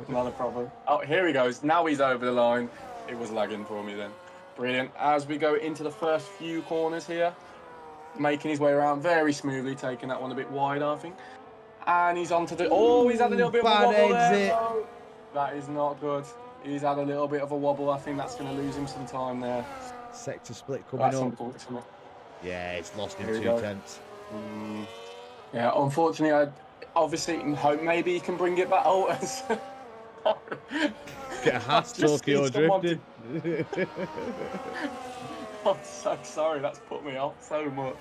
Not a problem. Oh, here he goes. Now he's over the line. It was lagging for me then. Brilliant. As we go into the first few corners here, making his way around very smoothly, taking that one a bit wide, I think. And he's onto the. Oh, he's had a little bit of a wobble there. No, that is not good. He's had a little bit of a wobble. I think that's going to lose him some time there. Sector split coming up. Unfortunate. Yeah, it's lost him 2 tenths. Yeah, unfortunately, obviously, hope maybe he can bring it back. Oh, get a hat Tokyo drifting. I'm so sorry. That's put me off so much.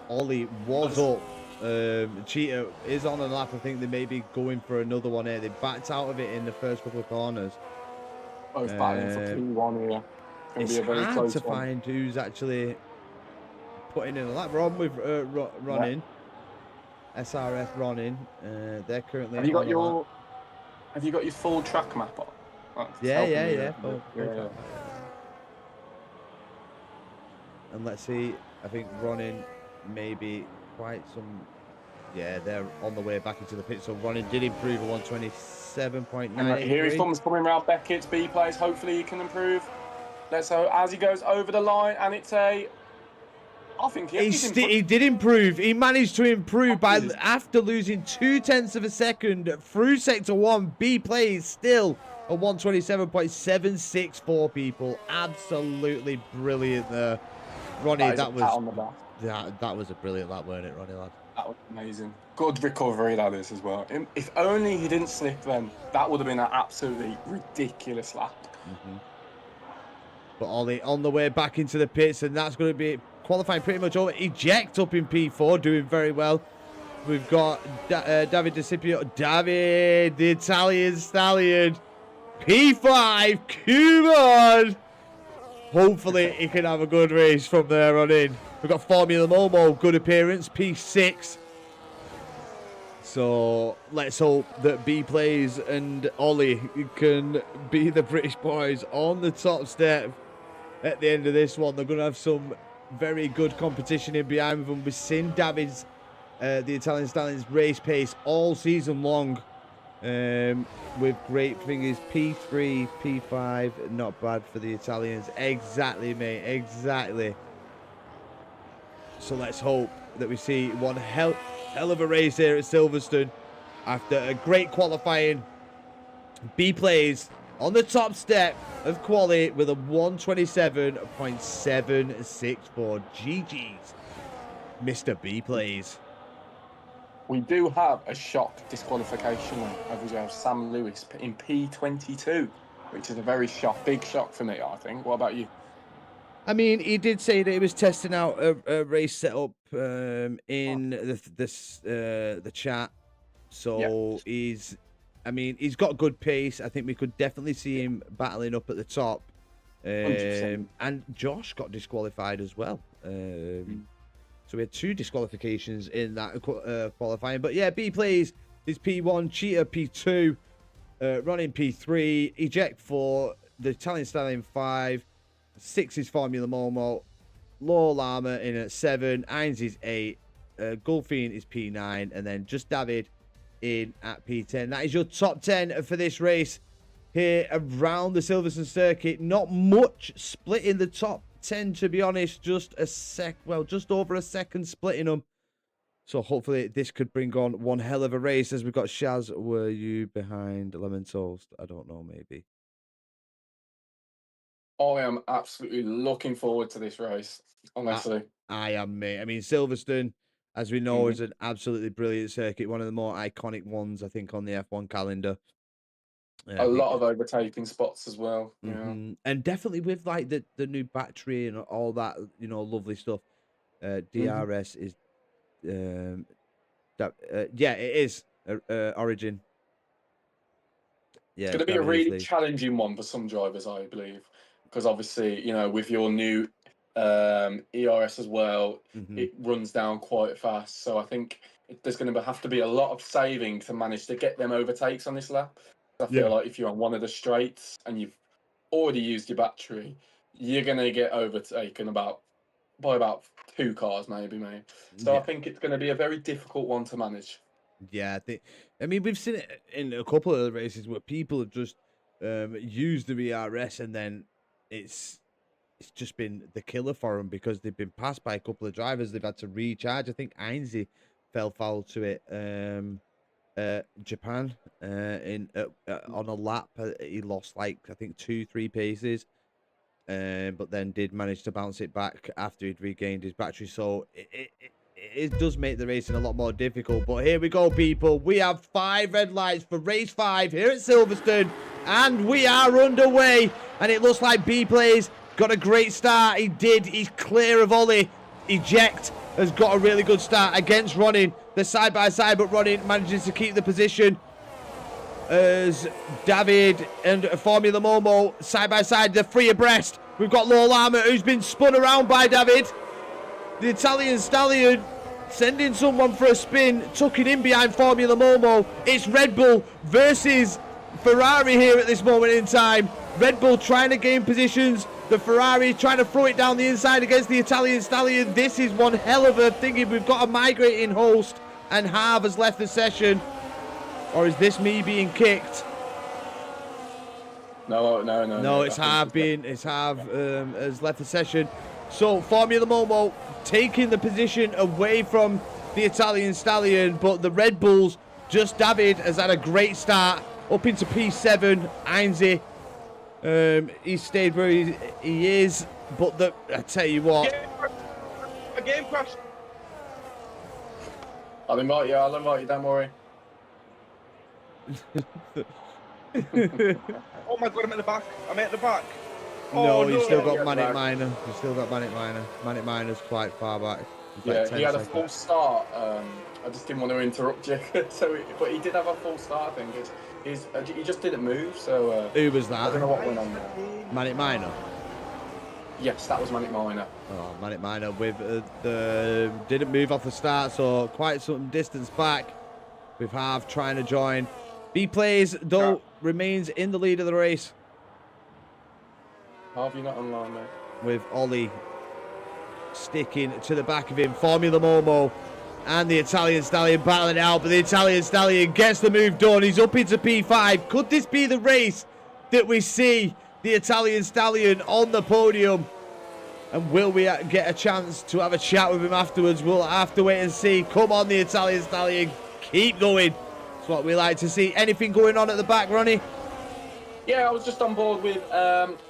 Ollie was up. Cheetah is on a lap. I think they may be going for another one here. They backed out of it in the first couple of corners. Both battling for P1 here. It's hard to find who's actually putting in a lap. We're on with Ronin. Yeah. SRF Ronin. They're currently. Have you got your full track map on? Yeah. Full track. And let's see. I think Ronin maybe quite some. Yeah, they're on the way back into the pit. So Ronin did improve a 127.9. Here he comes coming around Beckett's B Plays. Hopefully he can improve. Let's hope as he goes over the line, and it's a. I think he did improve. He managed to improve after losing 2 tenths of a second through sector 1. B Plays still a 127.764 people. Absolutely brilliant there, Ronnie. That was a brilliant lap, weren't it, Ronnie lad? That was amazing. Good recovery that is as well. If only he didn't slip then, that would have been an absolutely ridiculous lap. But Ollie on the way back into the pits, and that's going to be qualifying pretty much over. Eject up in P4, doing very well. We've got David DeCipio. David, the Italian stallion. P5, come on. Hopefully he can have a good race from there on in. We've got Formula Momo, good appearance, P6. So let's hope that B Plays and Ollie can be the British boys on the top step at the end of this one. They're going to have some very good competition in behind them. We've seen David's, the Italian Stallions, race pace all season long with great fingers. P3, P5, not bad for the Italians. Exactly, mate, exactly. So let's hope that we see one hell of a race here at Silverstone after a great qualifying. B Plays on the top step of quali with a 127.764. GG's, Mr. B Plays. We do have a shock disqualification as we have Sam Lewis in P22, which is a very big shock for me, I think. What about you? I mean, he did say that he was testing out a race setup in the chat. So he's got good pace. I think we could definitely see him battling up at the top. And Josh got disqualified as well. So we had 2 disqualifications in that qualifying. But yeah, B Plays is P1, Cheetah P2, Running P3, Eject 4, the Italian Stallion 5, 6 is Formula Momo, Low Llama in at 7, Heinz is 8, Gulfine is P9, and then Just David in at P10. That is your top 10 for this race here around the Silverstone circuit. Not much split in the top 10, to be honest. Just over a second splitting them. So hopefully this could bring on one hell of a race. As we've got Shaz, were you behind Lemon Toast? I don't know, maybe. I am absolutely looking forward to this race, honestly. I am, mate. I mean, Silverstone, as we know, is an absolutely brilliant circuit. One of the more iconic ones, I think, on the F1 calendar. A lot of overtaking spots as well. Yeah. And definitely with like the new battery and all that, you know, lovely stuff. DRS is, yeah, it is Origin. Yeah, It's going to be a really challenging one for some drivers, I believe, because obviously, you know, with your new ERS as well, it runs down quite fast. So I think there's going to have to be a lot of saving to manage to get them overtakes on this lap. I feel like if you're on one of the straights and you've already used your battery, you're going to get overtaken by about 2 cars, maybe. So I think it's going to be a very difficult one to manage. Yeah, I mean, we've seen it in a couple of the races where people have just used the ERS and then it's just been the killer for them because they've been passed by a couple of drivers. They've had to recharge. I think Heinze fell foul to it. Japan on a lap, he lost like I think 2-3 paces, but then did manage to bounce it back after he'd regained his battery. So it does make the racing a lot more difficult. But here we go, people. We have 5 red lights for race 5 here at Silverstone, and we are underway. And it looks like B-Plays got a great start. He's clear of Ollie. Eject has got a really good start against Ronin. They're side by side, but Ronin manages to keep the position as David and Formula Momo side by side. They're free abreast. We've got Low Llama, who's been spun around by David. The Italian Stallion sending someone for a spin, tucking in behind Formula Momo. It's Red Bull versus Ferrari here at this moment in time. Red Bull trying to gain positions. The Ferrari trying to throw it down the inside against the Italian Stallion. This is one hell of a thing. We've got a migrating host, and Harv has left the session. Or is this me being kicked? No, it's Harv has left the session. So Formula Momo taking the position away from the Italian Stallion, but the Red Bulls, Just David has had a great start up into P7. Heinze, he stayed where he is, but I tell you what. A game crash. I'll invite you, don't worry. Oh my god, I'm at the back. No, you still got Manic Miner. Manic Miner's quite far back. Yeah, he had a full start. I just didn't want to interrupt you. But he did have a full start, I think. He just didn't move, so... Who was that? I don't know what went on there. Manic Miner? Yes, that was Manic Miner. Oh, Manic Miner with didn't move off the start, so quite some distance back. With Harv trying to join. B-Plays, though, remains in the lead of the race. Harv, you're not online, mate. With Ollie sticking to the back of him. Formula Momo and the Italian Stallion battling it out, but the Italian Stallion gets the move done. He's up into P5. Could this be the race that we see the Italian Stallion on the podium? And will we get a chance to have a chat with him afterwards? We'll have to wait and see. Come on, the Italian Stallion. Keep going. That's what we like to see. Anything going on at the back, Ronnie? Yeah, I was just on board with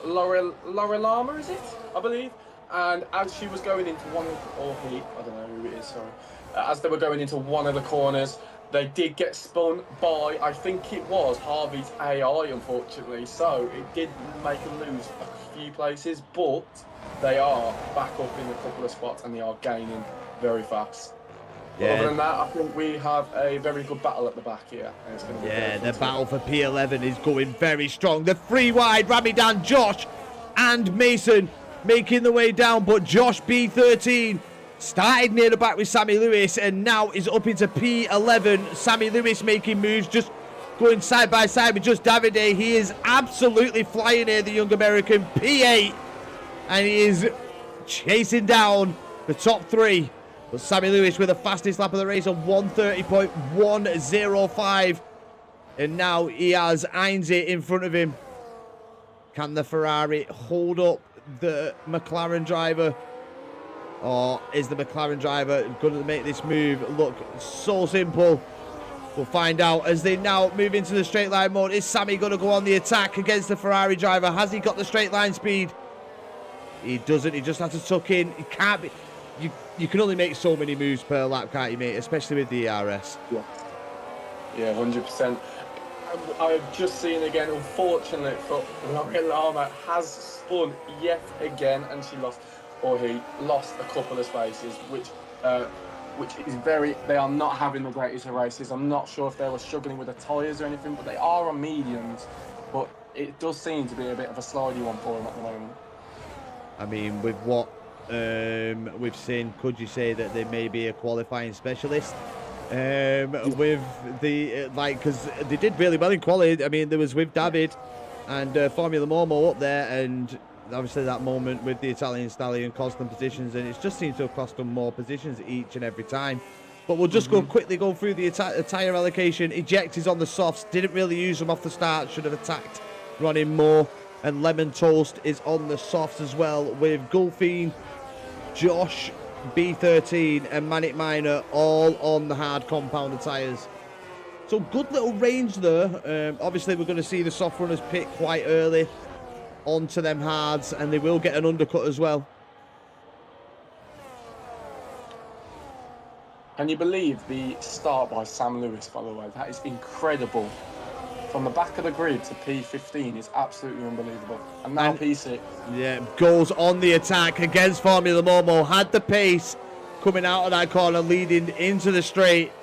Laura Llama, is it? I believe. And as she was going into one of, or he, I don't know who it is, sorry. As they were going into one of the corners, they did get spun by, I think it was Harvey's AI, unfortunately. So it did make them lose a few places, but they are back up in a couple of spots and they are gaining very fast. Yeah. Other than that, I think we have a very good battle at the back here. And it's going to be the battle for P11 is going very strong. The 3 wide, Ramadan, Josh and Mason making the way down, but Josh B13 started near the back with Sammy Lewis and now is up into P11. Sammy Lewis making moves, just going side by side with Just Davide. He is absolutely flying here, the young American, P8. And he is chasing down the top 3. But Sammy Lewis with the fastest lap of the race on 1:30.105. And now he has Heinze in front of him. Can the Ferrari hold up the McLaren driver? Or is the McLaren driver going to make this move look so simple? We'll find out as they now move into the straight line mode. Is Sammy going to go on the attack against the Ferrari driver? Has he got the straight line speed? He doesn't. He just has to tuck in. He can't be. You can only make so many moves per lap, can't you, mate? Especially with the ERS. Yeah, 100%. I've just seen again, unfortunately, for Laurie Lama has spun yet again, and he lost a couple of spaces, which is very. They are not having the greatest of races. I'm not sure if they were struggling with the tyres or anything, but they are on mediums. But it does seem to be a bit of a slidey one for them at the moment. I mean, with what we've seen, could you say that they may be a qualifying specialist? With the because they did really well in quali. I mean, there was with David and Formula Momo up there, and obviously that moment with the Italian Stallion cost them positions, and it's just seemed to have cost them more positions each and every time. But we'll just quickly go through the tyre allocation. Eject is on the softs, didn't really use them off the start, should have attacked running more. And Lemon Toast is on the softs as well, with Gulfine, Josh, B13 and Manic Miner all on the hard compounder tyres. So good little range there. Obviously we're going to see the soft runners pit quite early onto them hards, and they will get an undercut as well. Can you believe the start by Sam Lewis, by the way? That is incredible. From the back of the grid to P15 is absolutely unbelievable. And now P6. Yeah, goes on the attack against Formula Momo. Had the pace coming out of that corner, leading into the straight.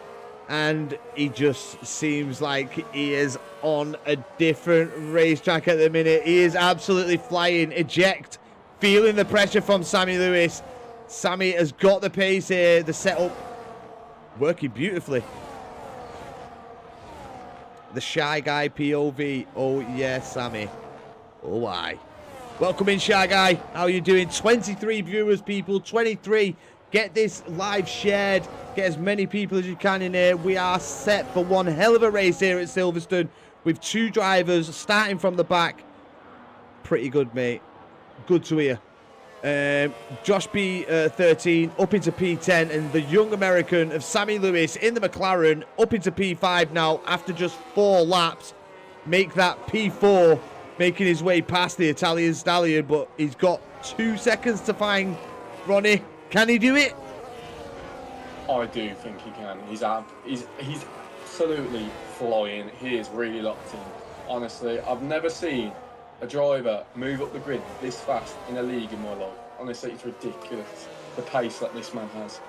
And he just seems like he is on a different racetrack at the minute. He is absolutely flying. Eject, feeling the pressure from Sammy Lewis. Sammy has got the pace here. The setup working beautifully. The Shy Guy POV. Oh, yes, Sammy. Oh, why? Welcome in, Shy Guy. How are you doing? 23 viewers, people. 23. Get this live shared. Get as many people as you can in here. We are set for one hell of a race here at Silverstone with 2 drivers starting from the back. Pretty good, mate. Good to hear. Josh B13 up into P10, and the young American of Sammy Lewis in the McLaren up into P5 now after just 4 laps. Make that P4, making his way past the Italian Stallion, but he's got 2 seconds to find Ronnie. Can he do it? I do think he can. He's absolutely flying. He is really locked in. Honestly, I've never seen a driver move up the grid this fast in a league in my life. Honestly, it's ridiculous, the pace that this man has.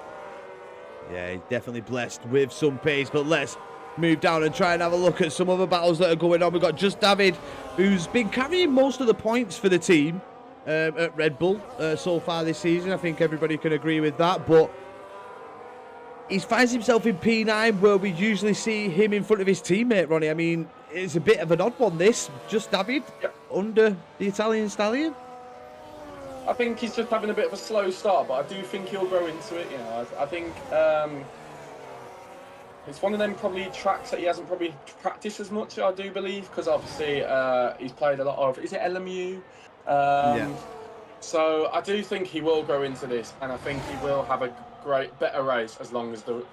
Yeah, he's definitely blessed with some pace, but let's move down and try and have a look at some other battles that are going on. We've got Just David, who's been carrying most of the points for the team at Red Bull so far this season. I think everybody can agree with that, but he finds himself in P9 where we usually see him in front of his teammate, Ronnie. I mean, it's a bit of an odd one, this. Just David under the Italian Stallion. I think he's just having a bit of a slow start, but I do think he'll grow into it. You know, I think it's one of them probably tracks that he hasn't probably practiced as much, I do believe, because obviously he's played a lot of, is it LMU? Yeah. So I do think he will grow into this, and I think he will have a better race as long as the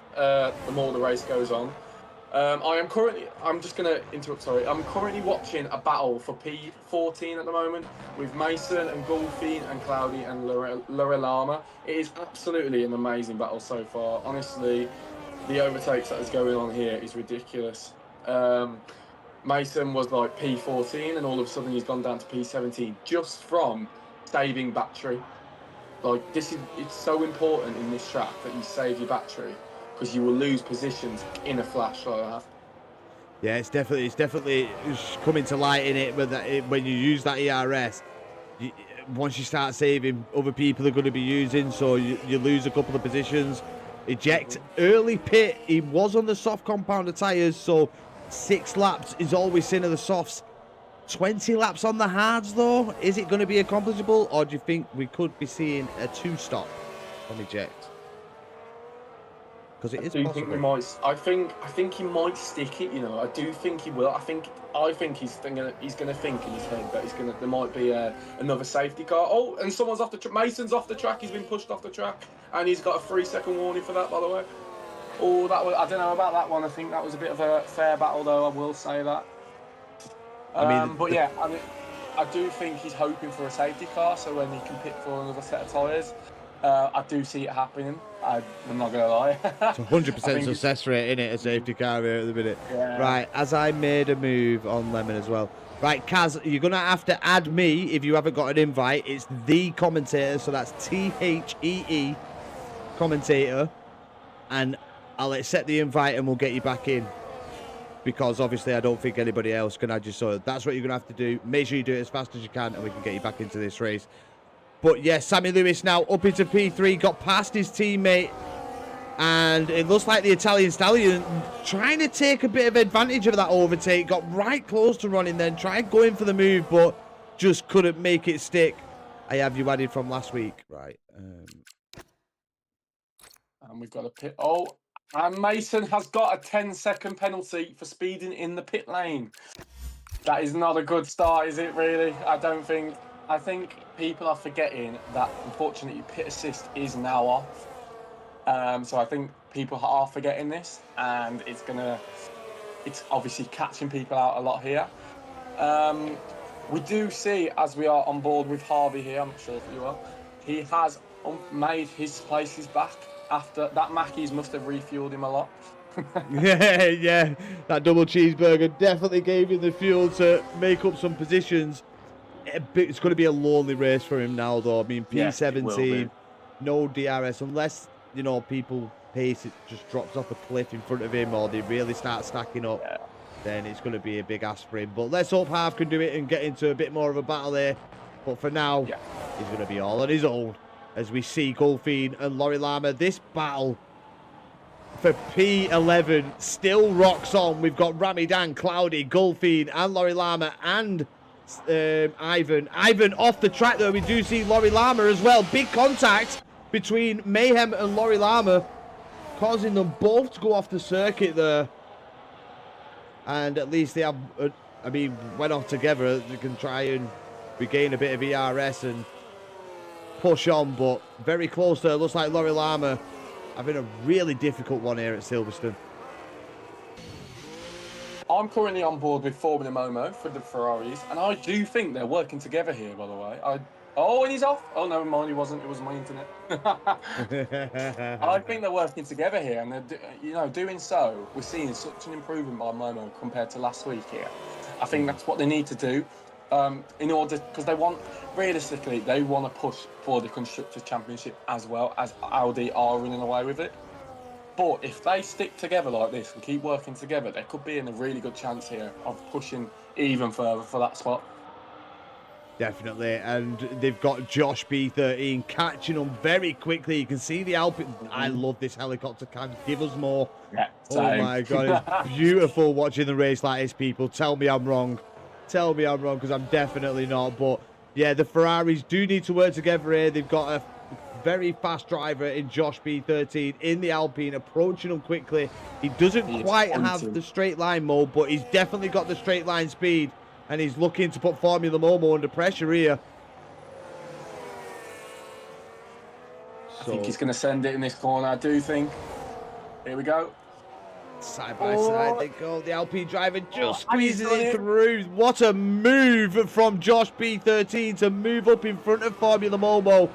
more the race goes on. I'm just going to interrupt, sorry. I'm currently watching a battle for P14 at the moment with Mason and Gulfine and Cloudy and Lorelama. It is absolutely an amazing battle so far. Honestly, the overtakes that is going on here is ridiculous. Mason was like P14 and all of a sudden he's gone down to P17 just from saving battery. Like, it's so important in this track that you save your battery, because you will lose positions in a flash like that. Yeah, it's definitely coming to light in it when you use that ERS. Once you start saving, other people are going to be using, so you lose a couple of positions. Eject early pit. He was on the soft compounder tyres, so 6 laps is all we've seen of the softs. 20 laps on the hards, though. Is it going to be accomplishable, or do you think we could be seeing a 2-stop on eject? Because it is possible. Think we might. I think he might stick it. You know, I do think he will. I think he's gonna think in his head that there might be another safety car. Oh, and someone's off the track. Mason's off the track. He's been pushed off the track, and he's got a 3-second warning for that, by the way. Oh, I don't know about that one. I think that was a bit of a fair battle, though. I will say that. But yeah, I do think he's hoping for a safety car, so when he can pit for another set of tyres. I do see it happening. I'm not going to lie. It's 100% success rate, isn't it? A safety car here at the minute. Yeah. Right, as I made a move on Lemon as well. Right, Kaz, you're going to have to add me if you haven't got an invite. It's the commentator, so that's THEE commentator. And I'll accept the invite and we'll get you back in. Because obviously I don't think anybody else can add you. So that's what you're going to have to do. Make sure you do it as fast as you can and we can get you back into this race. But yeah, Sammy Lewis now up into P3, got past his teammate. And it looks like the Italian Stallion trying to take a bit of advantage of that overtake. Got right close to running then, tried going for the move, but just couldn't make it stick. I have you added from last week. Right. And we've got a pit. Oh, and Mason has got a 10-second penalty for speeding in the pit lane. That is not a good start, is it really? I think people are forgetting that, unfortunately, pit assist is now off. So I think people are forgetting this, and it's obviously catching people out a lot here. We do see, as we are on board with Harvey here, I'm not sure if you are, he has made his places back after that. Mackey's must have refueled him a lot. yeah, that double cheeseburger definitely gave him the fuel to make up some positions. It's going to be a lonely race for him now, though. I mean, P17, no DRS, unless, you know, people pace it just drops off a cliff in front of him or they really start stacking up, then it's going to be a big ask for him. But let's hope Harv can do it and get into a bit more of a battle there. But for now, he's going to be all on his own as we see Goldfein and Lorry Lama. This battle for P11 still rocks on. We've got Ramadan, Cloudy, Goldfein and Lorry Lama and Ivan off the track, though. We do see Lorry Lama as well. Big contact between Mayhem and Lorry Lama, causing them both to go off the circuit there. And at least they have, went off together. They can try and regain a bit of ERS and push on, but very close there. Looks like Lorry Lama having a really difficult one here at Silverstone. I'm currently on board with Formula Momo for the Ferraris, and I do think they're working together here, by the way. Oh, and he's off. Oh, no, mind, he wasn't. It was my internet. I think they're working together here, and they're, doing so. We're seeing such an improvement by Momo compared to last week here. I think that's what they need to do, in order, because realistically, they want to push for the Constructors' Championship as well, as Audi are running away with it. But if they stick together like this and keep working together, they could be in a really good chance here of pushing even further for that spot. Definitely, and they've got Josh B13 catching them very quickly. You can see the Alpine. I love this helicopter cam. Give us more. Yeah, oh my God, it's beautiful watching the race like this, people. Tell me I'm wrong. Tell me I'm wrong, because I'm definitely not. But yeah, the Ferraris do need to work together here. They've got a very fast driver in Josh B13 in the Alpine, approaching him quickly. He doesn't quite have the straight line mode, but he's definitely got the straight line speed, and he's looking to put Formula Momo under pressure here. I think he's going to send it in this corner, I do think. Here we go. Side by side they go. The Alpine driver just squeezes it through. What a move from Josh B13 to move up in front of Formula Momo.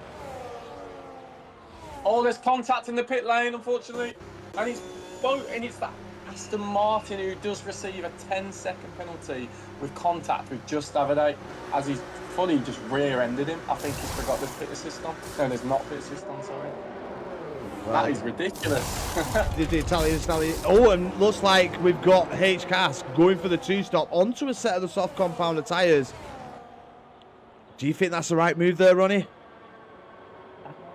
Oh, there's contact in the pit lane, unfortunately. And it's that Aston Martin who does receive a 10-second penalty with contact with Just Davide, as he's fully just rear-ended him. I think he's forgot there's pit assist on. No, there's not pit assist on, sorry. Wow. That is ridiculous. The Italian Stallion. Oh, and looks like we've got H-Cask going for the 2-stop onto a set of the soft compounder tyres. Do you think that's the right move there, Ronnie?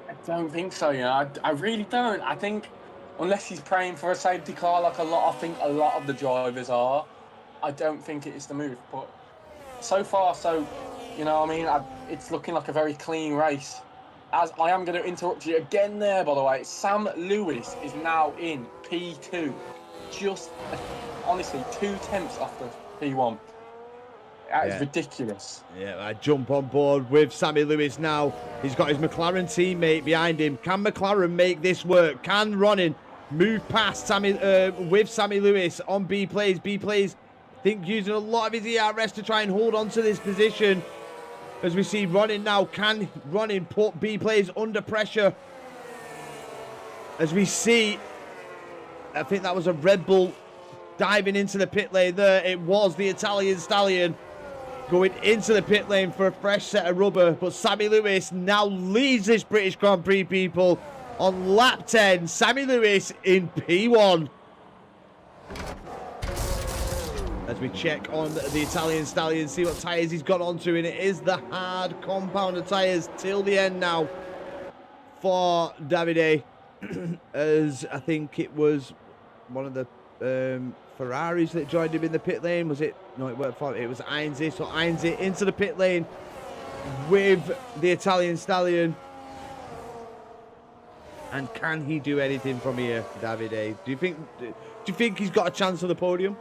I don't think so, I really don't. I think unless he's praying for a safety car, like I think a lot of the drivers are, I don't think it is the move. But so far, you know what I mean? It's looking like a very clean race. As I am going to interrupt you again there, by the way, Sam Lewis is now in P2. Just, honestly, 2/10 off the P1. That is ridiculous. Yeah, I jump on board with Sammy Lewis now. He's got his McLaren teammate behind him. Can McLaren make this work? Can Ronin move past with Sammy Lewis on B plays? B plays, I think, using a lot of his ERS to try and hold on to this position. As we see Ronin now, can Ronin put B plays under pressure? As we see, I think that was a Red Bull diving into the pit lane there. It was the Italian Stallion going into the pit lane for a fresh set of rubber. But Sammy Lewis now leads this British Grand Prix, people, on lap 10. Sammy Lewis in P1. As we check on the Italian Stallion, see what tyres he's got onto, and it is the hard compounder tyres till the end now for Davide. As I think it was one of the Ferraris that joined him in the pit lane. Was it? No, it weren't. It was Ainsley. So Ainsley into the pit lane with the Italian Stallion. And can he do anything from here, Davide? Do you think he's got a chance on the podium?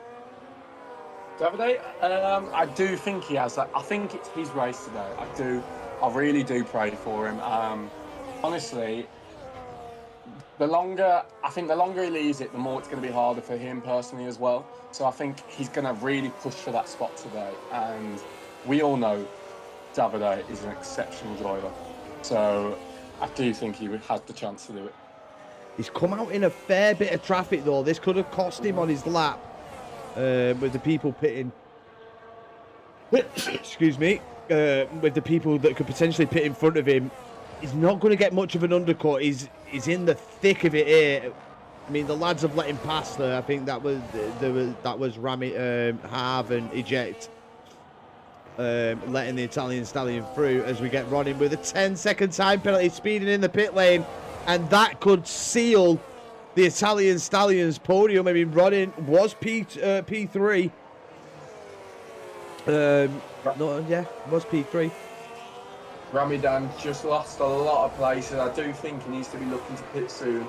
Davide, I do think he has that. I think it's his race today. I really do pray for him. Honestly, the longer he leaves it, the more it's going to be harder for him personally as well. So I think he's going to really push for that spot today. And we all know Davide is an exceptional driver. So I do think he has the chance to do it. He's come out in a fair bit of traffic, though. This could have cost him on his lap. With the people pitting, excuse me, with the people that could potentially pit in front of him, he's not going to get much of an undercut. He's in the thick of it here. I mean, the lads have let him pass there. I think that was Rami, Harv and Eject, letting the Italian Stallion through. As we get Ronin with a 10-second time penalty, speeding in the pit lane, and that could seal the Italian Stallion's podium. I mean, Ronin was P3. Was P3. Ramadan just lost a lot of places. I do think he needs to be looking to pit soon.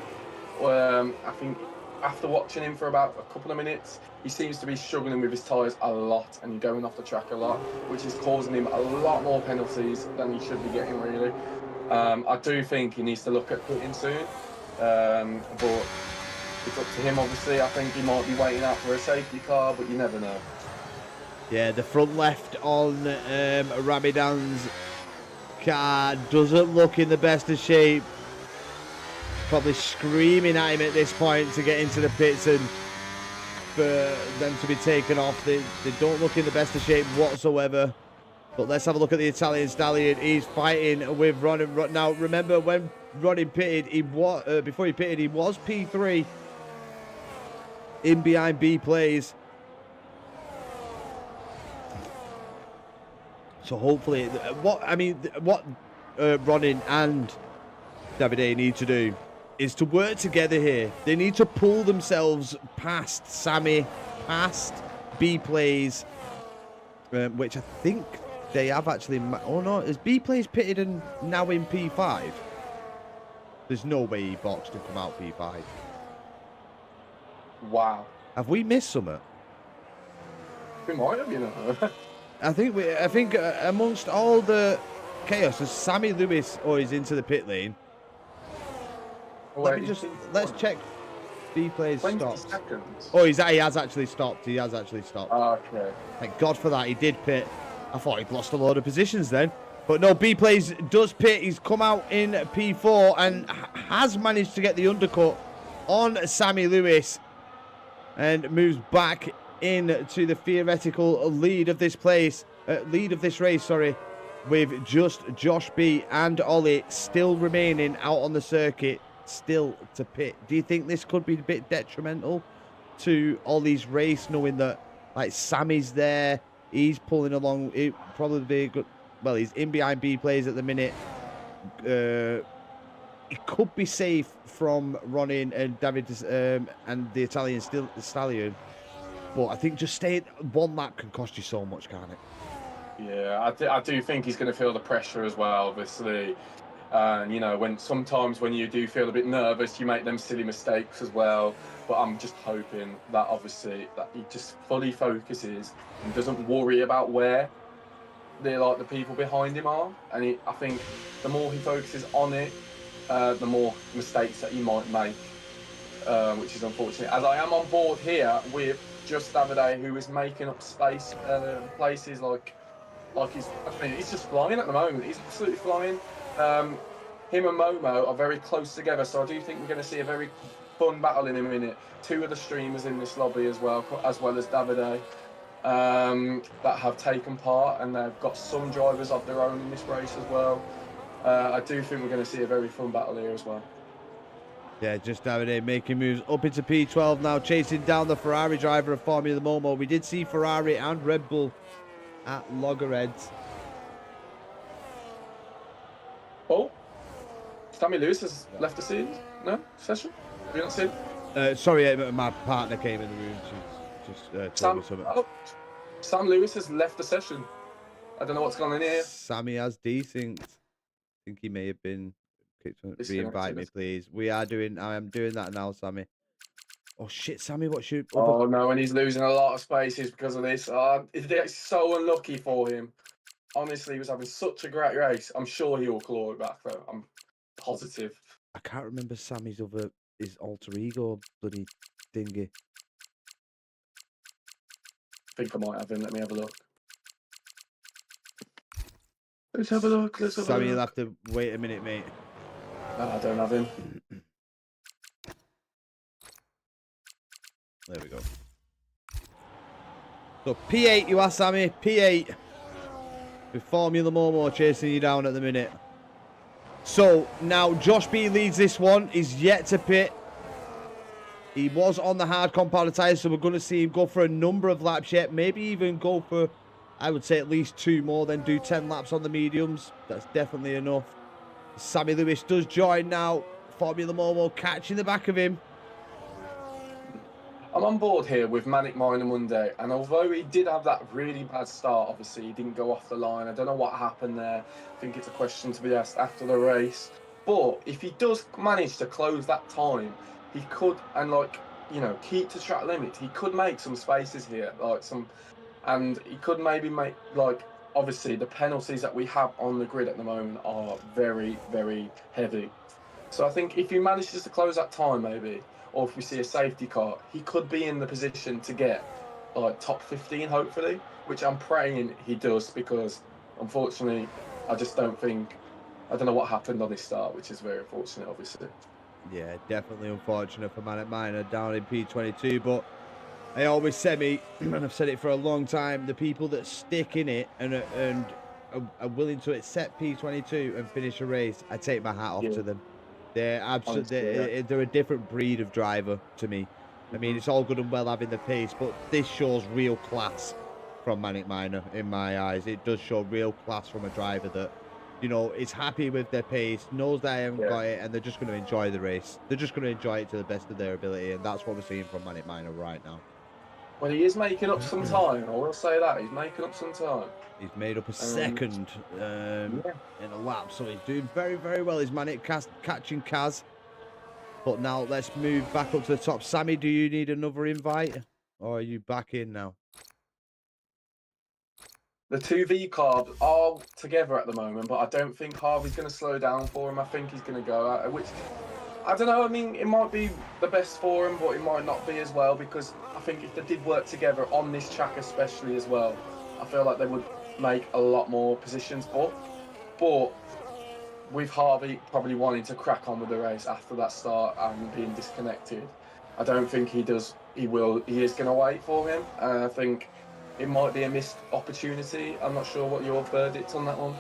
I think after watching him for about a couple of minutes, he seems to be struggling with his tyres a lot and going off the track a lot, which is causing him a lot more penalties than he should be getting, really. I do think he needs to look at pitting soon. But it's up to him, obviously. I think he might be waiting out for a safety car, but you never know. Yeah, the front left on Ramadan's car doesn't look in the best of shape. Probably screaming at him at this point to get into the pits and for them to be taken off. They don't look in the best of shape whatsoever. But let's have a look at the Italian Stallion. He's fighting with Ronin. Now, remember, when Ronin pitted, before he pitted, he was P3 in behind B plays. So hopefully, what Ronin and Davide need to do is to work together here. They need to pull themselves past Sammy, past B plays, which I think they have actually. Oh no, is B plays pitted and now in P5? There's no way he boxed and come out P5. Wow. Have we missed something? We might have, you know. I think amongst all the chaos, as Sammy Lewis is into the pit lane. Let's check. B plays stopped. Oh, he has actually stopped. He has actually stopped. Okay. Thank God for that. He did pit. I thought he'd lost a load of positions then. But no, B plays does pit. He's come out in P4 and has managed to get the undercut on Sammy Lewis and moves back into the theoretical lead of this race, with just Josh B and Ollie still remaining out on the circuit, still to pit. Do you think this could be a bit detrimental to Ollie's race, knowing that like Sammy's there, he's pulling along? It probably be good. Well, he's in behind B plays at the minute. he could be safe from Ronin and David and the Italian Stallion. But I think just staying one lap can cost you so much, can't it? Yeah, I do think he's going to feel the pressure as well, obviously. And, you know, sometimes when you do feel a bit nervous, you make them silly mistakes as well. But I'm just hoping that obviously that he just fully focuses and doesn't worry about where the people behind him are. And I think the more he focuses on it, the more mistakes that he might make, which is unfortunate. As I am on board here with Just Davide, who is making up space places like he's just flying at the moment. He's absolutely flying. Him and Momo are very close together, so I do think we're going to see a very fun battle in a minute. Two of the streamers in this lobby as well as Davide, that have taken part, and they've got some drivers of their own in this race as well. I do think we're going to see a very fun battle here as well. Yeah, Just Davide making moves up into P12 now, chasing down the Ferrari driver of Formula Momo. We did see Ferrari and Red Bull at loggerheads. Oh, Sammy Lewis has left the scene. No session. Have you not seen? Sorry, my partner came in the room. She just told me something. Oh, Sam Lewis has left the session. I don't know what's going on here. Sammy has desynced. I think he may have been kicked on. Re-invite me, please. I am doing that now, Sammy. Oh shit, Sammy, what's your... Oh no, and he's losing a lot of spaces because of this. It's so unlucky for him. Honestly, he was having such a great race. I'm sure he will claw it back, though. I'm positive. I can't remember his alter ego, bloody dingy. I think I might have him. Let me have a look. Let's have a look. Sammy, you'll have to wait a minute, mate. No, I don't have him. There we go. So P8 you are, Sammy. P8. With Formula Momo chasing you down at the minute. So now Josh B leads this one. He's yet to pit. He was on the hard compound tyres, so we're going to see him go for a number of laps yet. Maybe even go for, I would say, at least 2 more, then do 10 laps on the mediums. That's definitely enough. Sammy Lewis does join now. Formula Momo catching the back of him. I'm on board here with Manic Miner Monday, and although he did have that really bad start, obviously he didn't go off the line. I don't know what happened there. I think it's a question to be asked after the race. But if he does manage to close that time, he could, and keep to track limits. He could make some spaces here, and he could maybe make obviously the penalties that we have on the grid at the moment are very, very heavy. So I think if he manages to close that time, maybe. Or if we see a safety car, he could be in the position to get top 15, hopefully, which I'm praying he does, because unfortunately, I don't know what happened on his start, which is very unfortunate, obviously. Yeah, definitely unfortunate for Manic Miner down in P22, but I always say, and I've said it for a long time, the people that stick in it and are willing to accept P22 and finish a race, I take my hat off to them. They're absolutely, they're a different breed of driver to me. I mean, it's all good and well having the pace, but this shows real class from Manic Miner in my eyes. It does show real class from a driver that, is happy with their pace, knows they haven't got it, and they're just going to enjoy the race. They're just going to enjoy it to the best of their ability, and that's what we're seeing from Manic Miner right now. Well, he is making up some time. I will say that. He's making up some time. He's made up a second in a lap, so he's doing very, very well. He's Manic catching Kaz. But now let's move back up to the top. Sammy, do you need another invite? Or are you back in now? The 2V card are together at the moment, but I don't think Harvey's going to slow down for him. I think he's going to go out, which, I don't know, I mean, it might be the best for him, but it might not be as well, because I think if they did work together on this track especially as well, I feel like they would make a lot more positions, but with Harvey probably wanting to crack on with the race after that start and being disconnected, I don't think he is going to wait for him. I think it might be a missed opportunity. I'm not sure what your verdict on that one.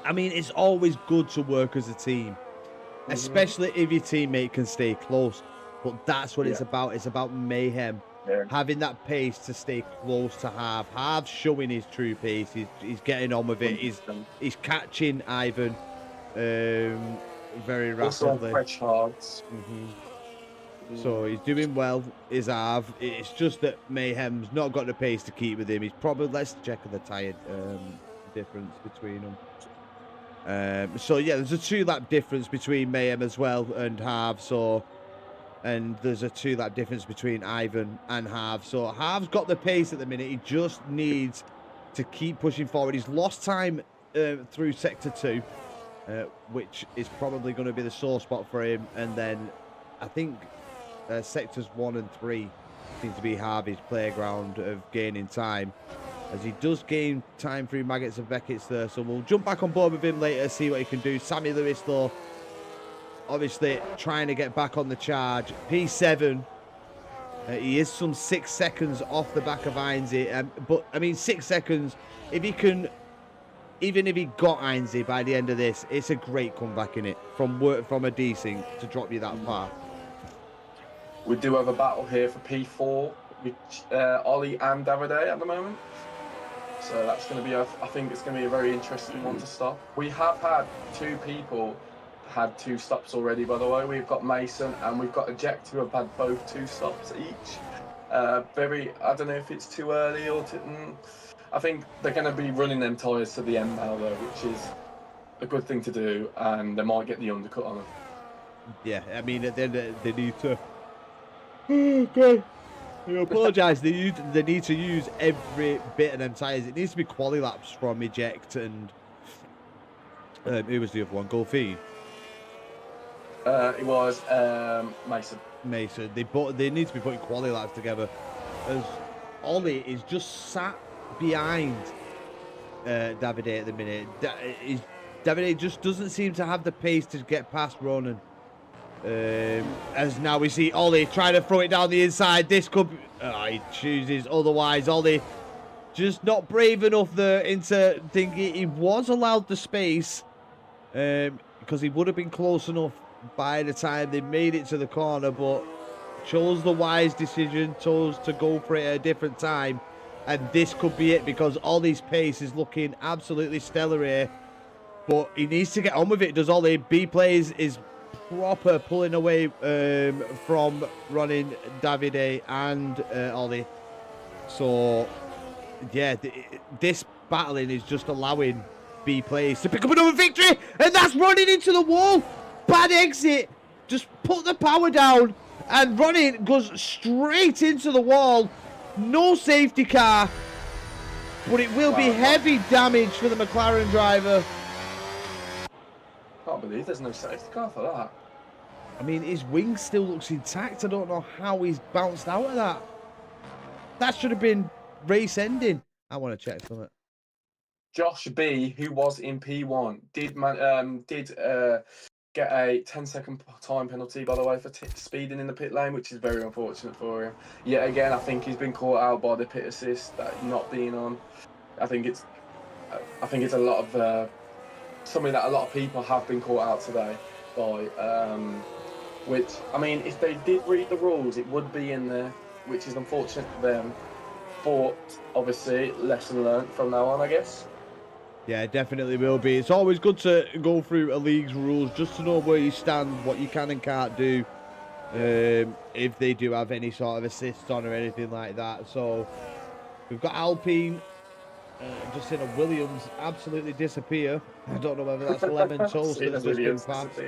I mean, it's always good to work as a team, especially if your teammate can stay close. But that's what it's about. It's about mayhem. Yeah. Having that pace to stay close to Harv. Harv's showing his true pace. He's getting on with it. He's catching Ivan. very Also on rapidly. fresh hards. So he's doing well, is Av. It's just that Mayhem's not got the pace to keep with him. He's probably, let's check the tyre difference between them. So yeah, there's a 2-lap difference between Mayhem as well and Harv. So, and there's a 2-lap difference between Ivan and Harv. So Harv's got the pace at the minute. He just needs to keep pushing forward. He's lost time through sector 2, which is probably going to be the sore spot for him. And then I think sectors 1 and 3 seem to be Harvey's playground of gaining time, as he does gain time through Maggots and Beckett's there. So we'll jump back on board with him later, see what he can do. Sammy Lewis, though, obviously trying to get back on the charge. P7, he is some 6 seconds off the back of Heinze. But, I mean, 6 seconds, if he can, even if he got Heinze by the end of this, it's a great comeback in it from a desync to drop you that far. We do have a battle here for P4 with Ollie and Davide at the moment. So that's going to be, I think it's going to be a very interesting one to stop. We have had 2 people had 2 stops already, by the way. We've got Mason and we've got Eject, who have had both 2 stops each. I don't know if it's too early or I think they're going to be running them tyres to the end now, though, which is a good thing to do, and they might get the undercut on them. Yeah, I mean, at the end of they need to. Oh, God. I apologise. They need to use every bit of them tyres. It needs to be quali laps from Eject and who was the other one? Golfine. It was Mason. Mason. They need to be putting quali laps together, as Ollie is just sat behind Davide at the minute. Davide just doesn't seem to have the pace to get past Ronan. As now we see Ollie trying to throw it down the inside. This could be, he chooses otherwise. Ollie just not brave enough there into thinking he was allowed the space, because he would have been close enough by the time they made it to the corner, but chose the wise decision, chose to go for it at a different time. And this could be it, because Ollie's pace is looking absolutely stellar here, but he needs to get on with it, does Ollie. B plays is proper pulling away from running Davide and Ollie. So yeah, this battling is just allowing B plays to pick up another victory, and that's running into the wall. Bad exit, just put the power down, and running goes straight into the wall. No safety car, but it will be heavy damage for the McLaren driver. Can't believe there's no safety car for that. I mean, his wing still looks intact. I don't know how he's bounced out of that. That should have been race ending. I want to check something. Josh B, who was in P1, did get a 10-second time penalty, by the way, for speeding in the pit lane, which is very unfortunate for him. Yet again, I think he's been caught out by the pit assist, that not being on. I think it's a lot of something that a lot of people have been caught out today by. Which, I mean, if they did read the rules, it would be in there, which is unfortunate for them. But obviously, lesson learned from now on, I guess. Yeah, it definitely will be. It's always good to go through a league's rules just to know where you stand, what you can and can't do, if they do have any sort of assists on or anything like that. So we've got Alpine, just in a Williams absolutely disappear. I don't know whether that's Lemon Toast that's just been passed.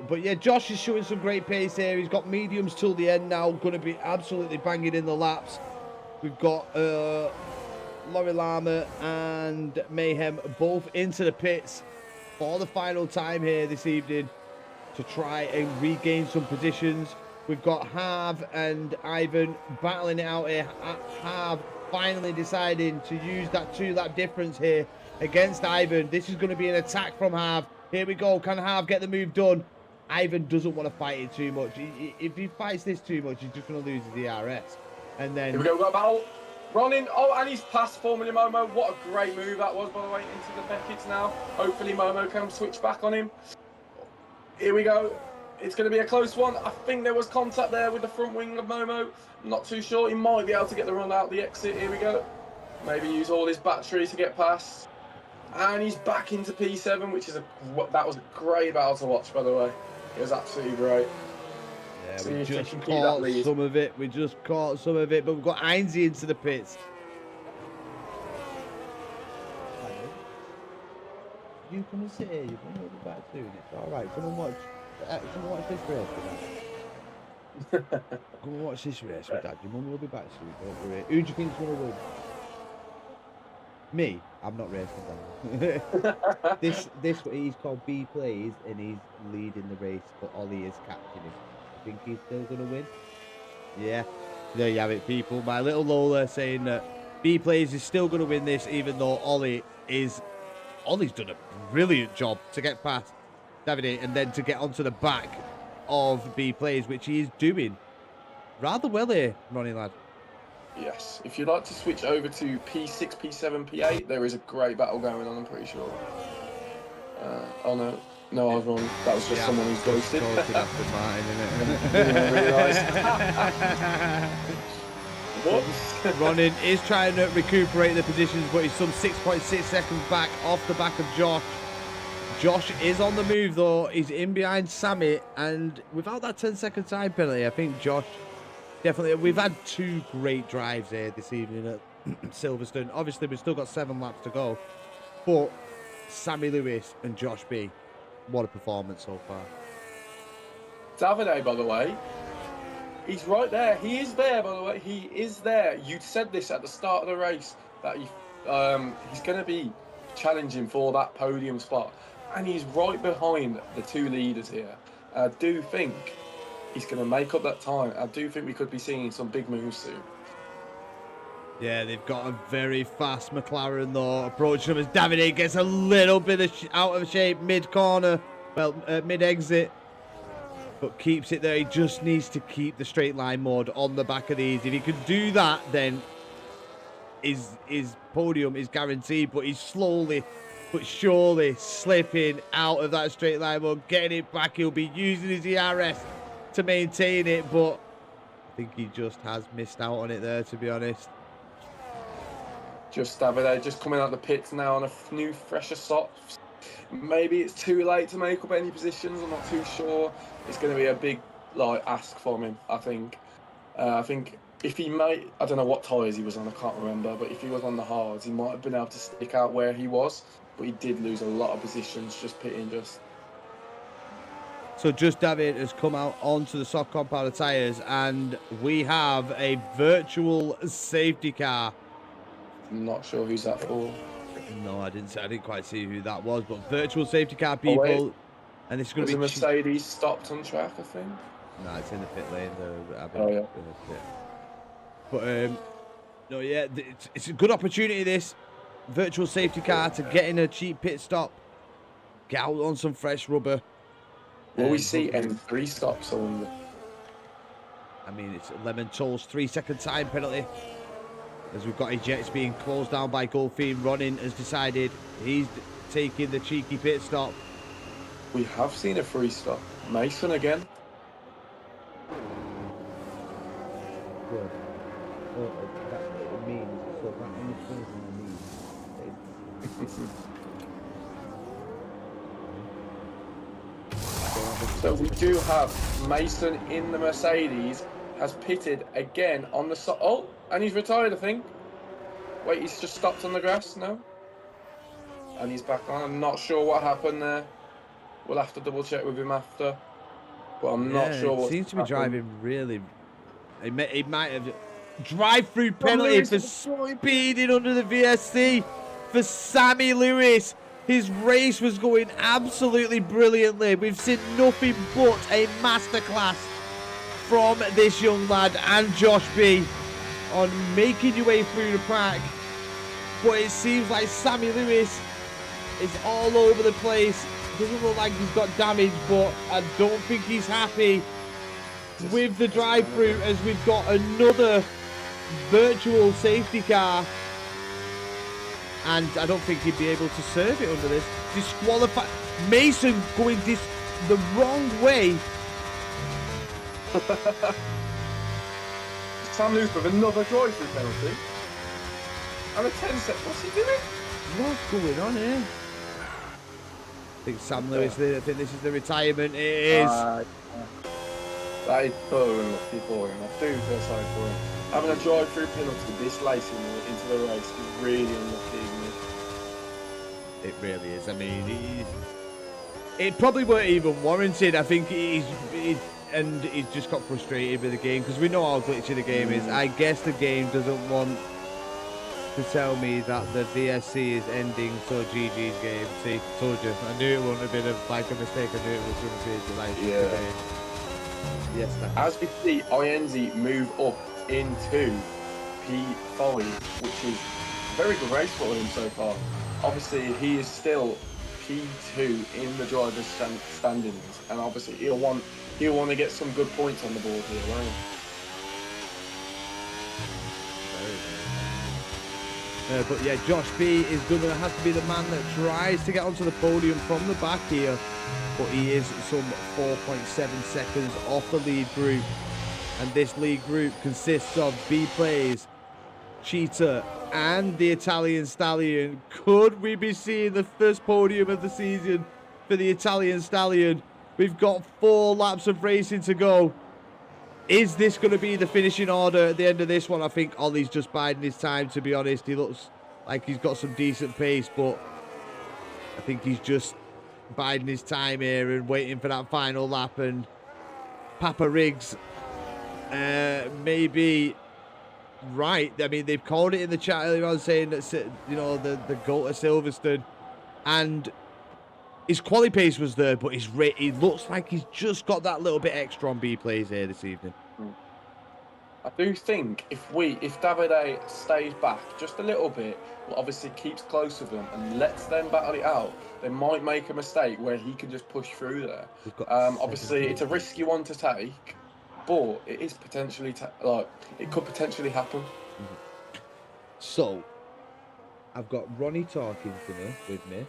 But yeah, Josh is showing some great pace here. He's got mediums till the end now, going to be absolutely banging in the laps. We've got Laurie Lama and Mayhem both into the pits for the final time here this evening to try and regain some positions. We've got Harv and Ivan battling it out here. Harv finally deciding to use that 2-lap difference here against Ivan. This is going to be an attack from Harv. Here we go. Can Harv get the move done? Ivan doesn't want to fight it too much. If he fights this too much, he's just going to lose the DRS. And then... Here we go. We've got a battle. Running. Oh, and he's past Formula Momo. What a great move that was, by the way, into the Beckett's now. Hopefully Momo can switch back on him. Here we go. It's going to be a close one. I think there was contact there with the front wing of Momo. I'm not too sure. He might be able to get the run out the exit. Here we go. Maybe use all his battery to get past. And he's back into P7, which is that was a great battle to watch, by the way. It was absolutely great. Yeah, See we if they just can keep that caught lead. some of it. We just caught some of it, but we've got Heinze into the pits. You come and sit here. You come over back soon. It's all right. Come and watch. Come and watch this race with Dad. Come and watch this race with Dad. Your mum will be back soon. Don't worry. Who do you think's gonna win? Me? I'm not racing Dad. this he's called B Plays and he's leading the race, but Ollie is captaining him. I think he's still gonna win. Yeah. There you have it, people. My little Lola saying that B Plays is still gonna win this, even though Ollie's done a brilliant job to get past Davide and then to get onto the back of B Plays, which he is doing rather well here, Ronnie lad. Yes. If you'd like to switch over to P6, P7, P8, there is a great battle going on, I'm pretty sure. Oh no. No, I was wrong. That was just someone who's ghosted. After mine, innit? Didn't realise. What? Ronin is trying to recuperate the positions, but he's some 6.6 seconds back off the back of Josh. Josh is on the move, though. He's in behind Sammy, and without that 10-second time penalty, I think Josh definitely... We've had two great drives here this evening at Silverstone. Obviously, we've still got 7 laps to go, but Sammy Lewis and Josh B, what a performance so far. Davide, by the way, he's right there. He is there, by the way. He is there. You said this at the start of the race, that he's going to be challenging for that podium spot. And he's right behind the 2 leaders here. I do think he's going to make up that time. I do think we could be seeing some big moves soon. Yeah, they've got a very fast McLaren, though, approaching him as Davide gets a little bit of out of shape mid-corner, well, mid-exit, but keeps it there. He just needs to keep the straight line mode on the back of these. If he could do that, then his podium is guaranteed, but he's slowly but surely slipping out of that straight line mode, getting it back. He'll be using his ERS to maintain it, but I think he just has missed out on it there, to be honest. Just Davide, just coming out the pits now on a new, fresher socks. Maybe it's too late to make up any positions. I'm not too sure. It's going to be a big ask from him, I think. I think if he might, I don't know what tyres he was on, I can't remember, but if he was on the hards, he might have been able to stick out where he was, but he did lose a lot of positions just pitting just. So just David has come out onto the soft compound tyres, and we have a virtual safety car. I'm not sure who's that for. No, I didn't quite see who that was, but virtual safety car people, and this is going to be a Mercedes stopped on track, I think. No, it's in the pit lane. Yeah. But no, yeah, it's a good opportunity. This virtual safety car to get in a cheap pit stop, get out on some fresh rubber. Will we see any 3 stops on? I mean, it's Lemon Toll's 3-second time penalty. As we've got ejects being closed down by Goldfield, Ronin has decided he's taking the cheeky pit stop. We have seen a 3 stop. Mason again. Good. Well, that's what it means. So that means So we do have Mason in the Mercedes, has pitted again on the oh, and he's retired, I think. Wait, he's just stopped on the grass now, and he's back on. I'm not sure what happened there. We'll have to double check with him after, but I'm not sure what seems to be driving really. He might have drive-through penalty for speeding under the VSC for Sammy Lewis. His race was going absolutely brilliantly. We've seen nothing but a masterclass from this young lad and Josh B on making your way through the pack. But it seems like Sammy Lewis is all over the place. Doesn't look like he's got damage, but I don't think he's happy with the drive-through as we've got another virtual safety car. And I don't think he'd be able to serve it under this. Disqualify. Mason going the wrong way. Sam Lewis with another drive-through penalty. And a 10-second. What's he doing? What's going on here? I think Sam Lewis, I think this is the retirement. It is. That is so unlucky for him. I do feel sorry for him. Having a drive-through penalty this late into the race is really unlucky, isn't it? It really is. I mean, it probably weren't even warranted. I think he's just got frustrated with the game because we know how glitchy the game is. I guess the game doesn't want to tell me that the DSC is ending, so GG's game. See, told you. I knew it wouldn't have been a mistake. I knew it was going to be a delay. Yeah. Yes, as we see INZ move up into P5, which is a very good race for him so far. Obviously, he is still P2 in the driver's standings, and obviously he'll want to get some good points on the board here, won't he? But yeah, Josh B is going to have to be the man that tries to get onto the podium from the back here. But he is some 4.7 seconds off the lead group. And this lead group consists of B-Plays, Cheetah, and the Italian Stallion. Could we be seeing the first podium of the season for the Italian Stallion? We've got 4 laps of racing to go. Is this going to be the finishing order at the end of this one? I think Ollie's just biding his time, to be honest. He looks like he's got some decent pace, but I think he's just biding his time here and waiting for that final lap. And Papa Riggs maybe right. I mean, they've called it in the chat earlier on saying that, you know, the goal to Silverstone, and his quali pace was there, but he looks like he's just got that little bit extra on B-Plays here this evening. I do think if Davide stays back just a little bit, but obviously keeps close with them and lets them battle it out, they might make a mistake where he can just push through there. Obviously, it's a risky one to take, but it is potentially it could potentially happen. So, I've got Ronnie talking to me with me.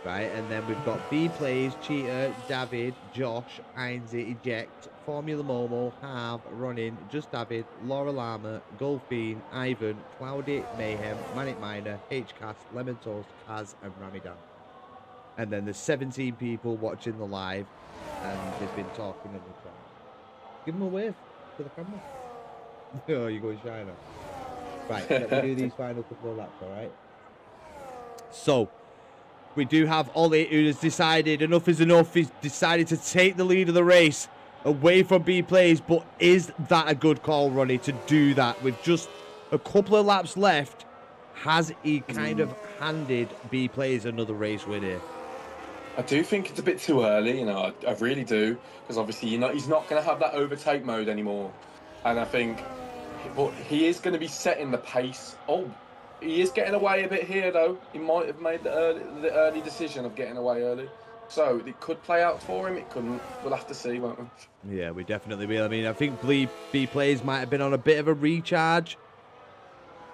Right, and then we've got B-Plays, Cheetah, David, Josh, Ainsley, Eject, Formula Momo, Harv, Ronin, Just David, Laura Lama, Golfbean, Ivan, Cloudy, Mayhem, Manic Miner, HCast, Lemon Toast, Kaz, and Ramadan. And then there's 17 people watching the live, and they've been talking in the crowd. Give them a wave to the camera. Oh, you're going shy now. Right, let me do these final couple of laps, alright? So, we do have Ollie, who has decided enough is enough. He's decided to take the lead of the race away from B-Plays. But is that a good call, Ronnie, to do that? With just a couple of laps left, has he kind of handed B-Plays another race win here? I do think it's a bit too early, you know, I really do. Because obviously, he's not going to have that overtake mode anymore. And I think, but he is going to be setting the pace. Oh, he is getting away a bit here, though. He might have made the early decision of getting away early. So it could play out for him. It couldn't. We'll have to see, won't we? Yeah, we definitely will. I mean, I think B-Plays might have been on a bit of a recharge.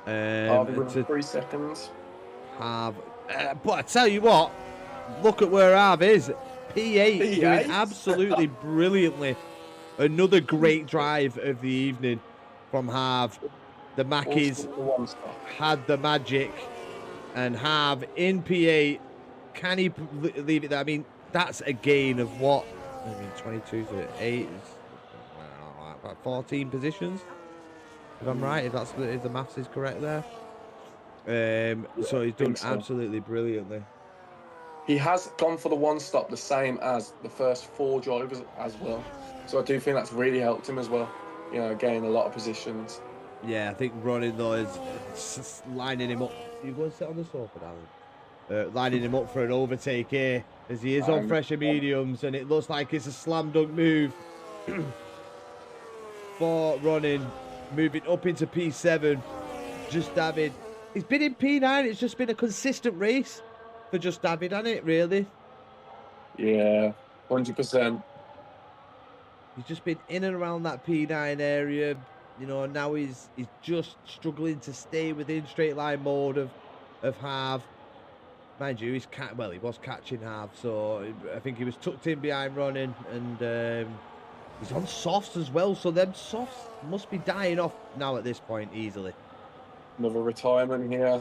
With 3 seconds. But I tell you what, look at where Harv is. P8 doing absolutely brilliantly. Another great drive of the evening from Harv. The Mackies had the magic, and Harv in P8. Can he leave it there? I mean, that's a gain of what? I mean, 22 to 8 is about 14 positions, if I'm right. If the maths is correct there. So he's done absolutely brilliantly. He has gone for the one stop, the same as the first 4 drivers as well. So I do think that's really helped him as well. You know, gain a lot of positions. Yeah, I think Ronin, though, is lining him up. You go and sit on the sofa, darling. Lining him up for an overtake here, as he is on fresher mediums, and it looks like it's a slam dunk move for Ronin, moving up into P7. Just David. He's been in P9. It's just been a consistent race for Just David, hasn't it, really? Yeah, 100%. He's just been in and around that P9 area. You know, now he's just struggling to stay within straight line mode of Harv. Mind you, he was catching Harv, so I think he was tucked in behind Ronin, and he's on softs as well, so them softs must be dying off now at this point easily. Another retirement here.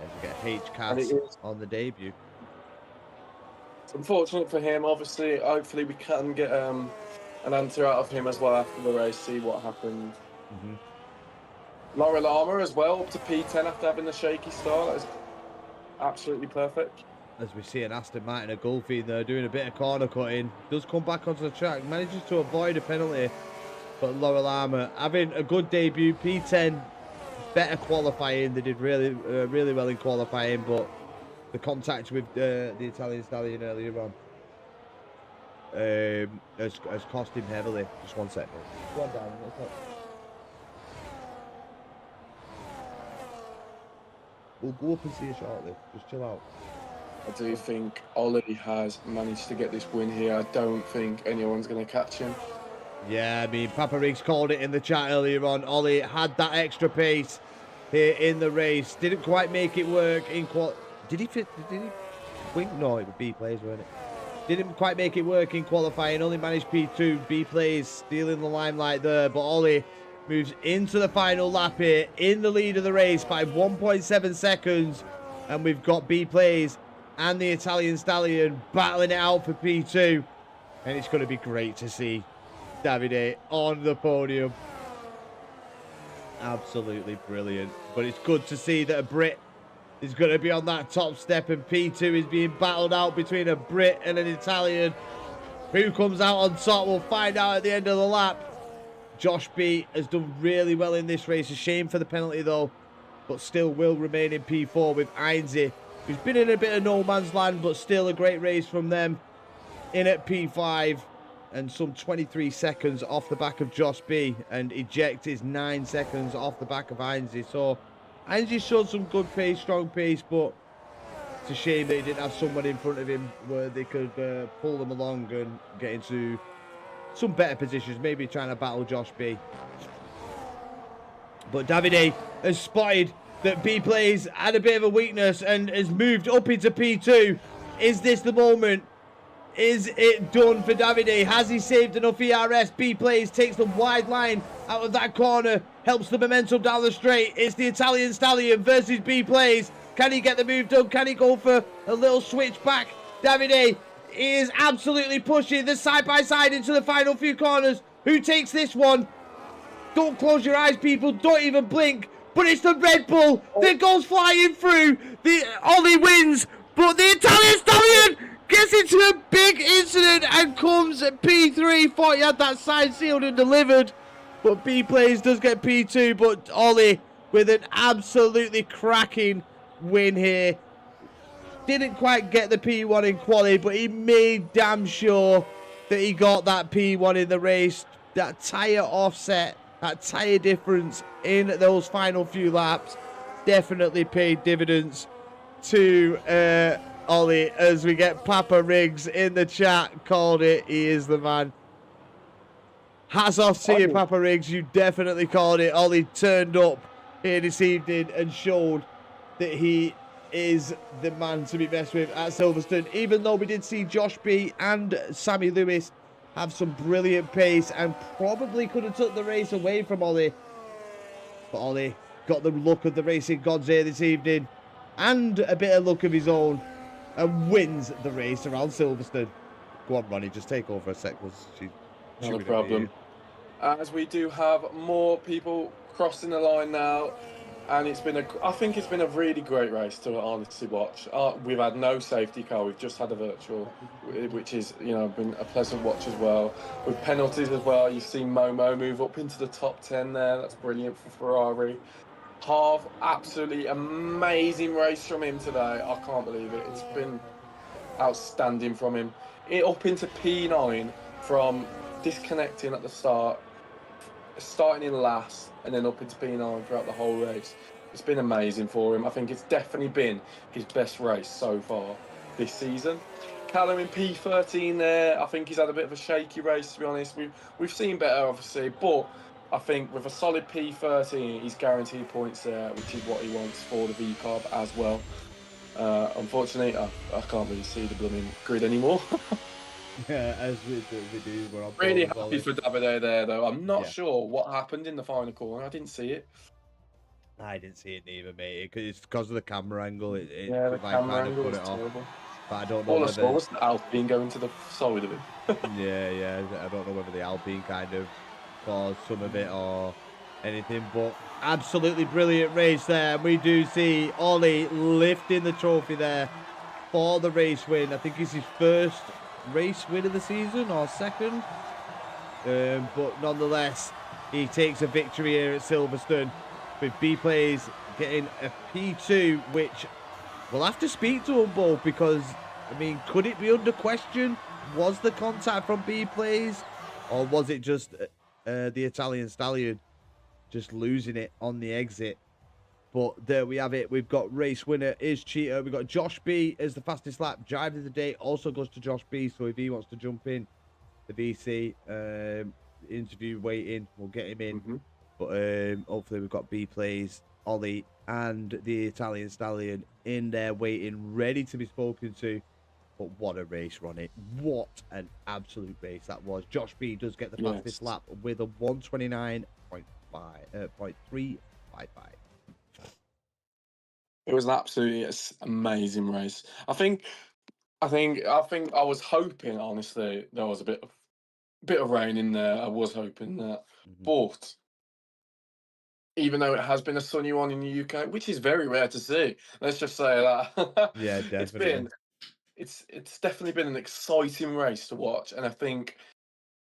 Yeah, we get H And it Cats is on the debut. it's unfortunate for him. Obviously, hopefully we can get an answer out of him as well after the race, see what happened. Mhm. Laura Lama as well, up to P10 after having the shaky start. That is absolutely perfect. As we see an Aston Martin, a Gulfy there doing a bit of corner cutting. Does come back onto the track, manages to avoid a penalty. But Laurel Armour having a good debut, P10, better qualifying. They did really well in qualifying, but the contact with the Italian stallion earlier on has cost him heavily. Just one second. Go on, down. We'll go up and see you shortly. Just chill out. I do think Ollie has managed to get this win here. I don't think anyone's going to catch him. Yeah, I mean, Papa Riggs called it in the chat earlier on. Ollie had that extra pace here in the race. Didn't quite make it work in Did he wink? No, it was B plays, weren't it? Didn't quite make it work in qualifying. Only managed P2. B plays stealing the limelight there. But Ollie moves into the final lap here in the lead of the race by 1.7 seconds. And we've got B plays and the Italian Stallion battling it out for P2. And it's going to be great to see Davide on the podium. Absolutely brilliant. But it's good to see that a Brit is going to be on that top step, and P2 is being battled out between a Brit and an Italian. Who comes out on top, we'll find out at the end of the lap. Josh B has done really well in this race. A shame for the penalty though, but still will remain in P4 with Ainsley, who's been in a bit of no man's land, but still a great race from them. In at P5 and some 23 seconds off the back of Josh B, and eject is 9 seconds off the back of Ainsley. So Ainsley showed some good pace, strong pace, but it's a shame that he didn't have someone in front of him where they could pull them along and get into some better positions, maybe trying to battle Josh B. But Davide has spotted that B plays had a bit of a weakness and has moved up into P2. Is this the moment? Is it done for Davide? Has he saved enough ERS? B plays, takes the wide line out of that corner, helps the momentum down the straight. It's the Italian Stallion versus B plays. Can he get the move done? Can he go for a little switch back? Davide is absolutely pushing the side by side into the final few corners. Who takes this one? Don't close your eyes, people. Don't even blink. But it's the Red Bull that goes flying through. The Ollie wins, but the Italian Stallion gets into a big incident and comes at P3. Thought he had that side sealed and delivered, but B plays does get P2. But Ollie with an absolutely cracking win here. Didn't quite get the P1 in quali, but he made damn sure that he got that P1 in the race. That tyre offset, that tyre difference in those final few laps definitely paid dividends to Ollie, as we get Papa Riggs in the chat, called it. He is the man. Hats off to you, Papa Riggs. You definitely called it. Ollie turned up here this evening and showed that he is the man to be messed with at Silverstone. Even though we did see Josh B and Sammy Lewis have some brilliant pace and probably could have took the race away from Ollie. But Ollie got the luck of the racing gods here this evening and a bit of luck of his own, and wins the race around Silverstone. Go on, Ronnie, just take over a sec. Not a problem. As we do have more people crossing the line now, and I think it's been a really great race to honestly watch. We've had no safety car. We've just had a virtual, which is, been a pleasant watch as well. With penalties as well, you've seen Momo move up into the top 10 there. That's brilliant for Ferrari. Harv, absolutely amazing race from him today. I can't believe it. It's been outstanding from him. Up into P9 from disconnecting at the start, starting in last, and then up into P9 throughout the whole race. It's been amazing for him. I think it's definitely been his best race so far this season. Callum in P13 there. I think he's had a bit of a shaky race, to be honest. We've seen better, obviously, but I think with a solid P13, he's guaranteed points there, which is what he wants for the V-Carb as well. Unfortunately, I can't really see the blooming grid anymore. Yeah, as we do. We're on really happy for Davide there, though. I'm not sure what happened in the final corner. I didn't see it. I didn't see it neither, mate. It's because of the camera angle. It Yeah, the might camera kind of angle put was it off. terrible. But I don't know All I saw whether. was the Alpine going to the side of him. Yeah. I don't know whether the Alpine kind of caused some of it or anything, but absolutely brilliant race there. We do see Ollie lifting the trophy there for the race win. I think it's his first race win of the season or second. But nonetheless, he takes a victory here at Silverstone with B-Plays getting a P2, which we'll have to speak to them both because, I mean, could it be under question? Was the contact from B-Plays or was it just the Italian Stallion just losing it on the exit? But there we have it. We've got race winner is Cheetah. We've got Josh B as the fastest lap. Driver of the day also goes to Josh B. So if he wants to jump in the VC interview waiting, we'll get him in. But hopefully we've got B-Plays, Ollie and the Italian Stallion in there waiting, ready to be spoken to. But what a race, Ronnie. What an absolute race that was. Josh B does get the fastest lap with a 129.355. It was an absolutely amazing race. I think I was hoping, honestly, there was a bit of rain in there. I was hoping that, but even though it has been a sunny one in the UK, which is very rare to see, let's just say that. Yeah, definitely. It's definitely been an exciting race to watch, and I think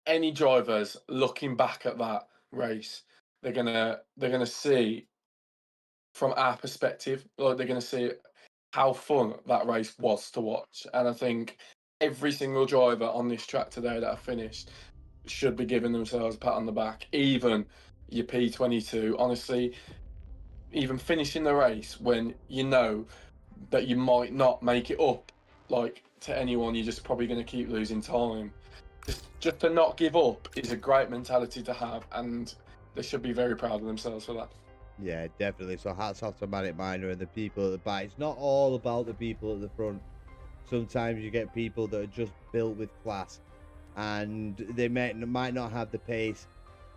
any drivers looking back at that race, they're gonna see from our perspective, like they're gonna see how fun that race was to watch. And I think every single driver on this track today that have finished should be giving themselves a pat on the back. Even your P22, honestly, even finishing the race when you know that you might not make it up, like to anyone, you're just probably going to keep losing time. Just to not give up is a great mentality to have, and they should be very proud of themselves for that. Yeah, definitely. So hats off to Manic Miner and the people at the back. It's not all about the people at the front. Sometimes you get people that are just built with class, and they might not have the pace,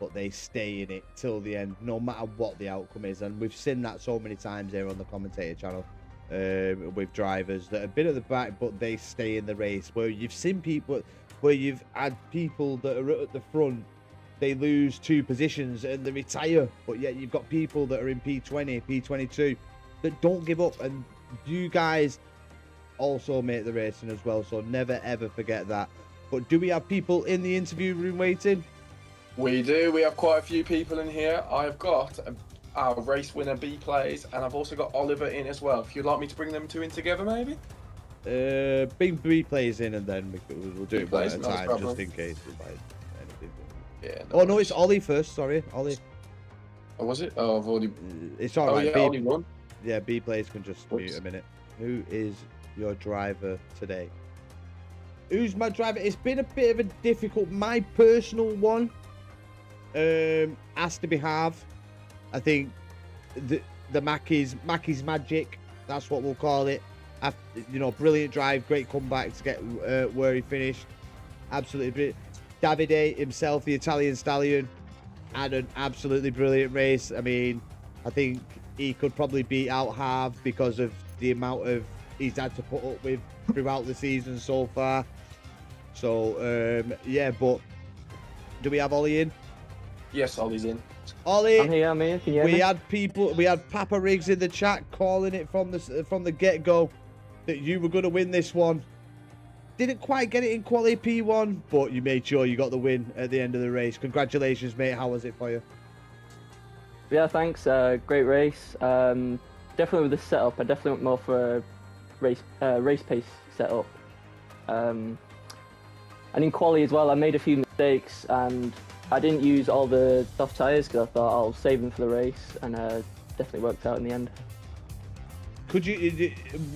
but they stay in it till the end, no matter what the outcome is. And we've seen that so many times here on the commentator channel with drivers that have been at the back, but they stay in the race. Where you've seen people, where you've had people that are at the front, they lose 2 positions and they retire, but yet you've got people that are in P20, P22 that don't give up, and you guys also make the racing as well, so never ever forget that. But do we have people in the interview room waiting? We do. We have quite a few people in here. I've got our race winner B-Plays, and I've also got Oliver in as well. If you'd like me to bring them 2 in together, maybe? Bring B-Plays in, and then we'll do it one at a time, problem. just in case. Anything. Yeah. Oh no, it's Ollie first. Sorry, Ollie. Oh, was it? Oh, I've already. It's all right. Yeah, Ollie won. Yeah, B-Plays can just mute a minute. Who is your driver today? Who's my driver? It's been a bit of a difficult. My personal one has to be Harv. I think the Mackey's magic. That's what we'll call it. Brilliant drive, great comeback to get where he finished. Absolutely brilliant. Davide himself, the Italian Stallion, had an absolutely brilliant race. I mean, I think he could probably beat out Harv because of the amount of he's had to put up with throughout the season so far. So, yeah, but do we have Ollie in? Yes, Ollie's in. Ollie, I'm here. Can you hear me? We had Papa Riggs in the chat calling it from the get-go that you were going to win this one. Didn't quite get it in quali P1, but you made sure you got the win at the end of the race. Congratulations, mate. How was it for you? Yeah, thanks. Great race. Definitely with the setup, I definitely went more for a race pace setup. And in quali as well, I made a few mistakes and I didn't use all the soft tyres because I thought I'll save them for the race, and definitely worked out in the end.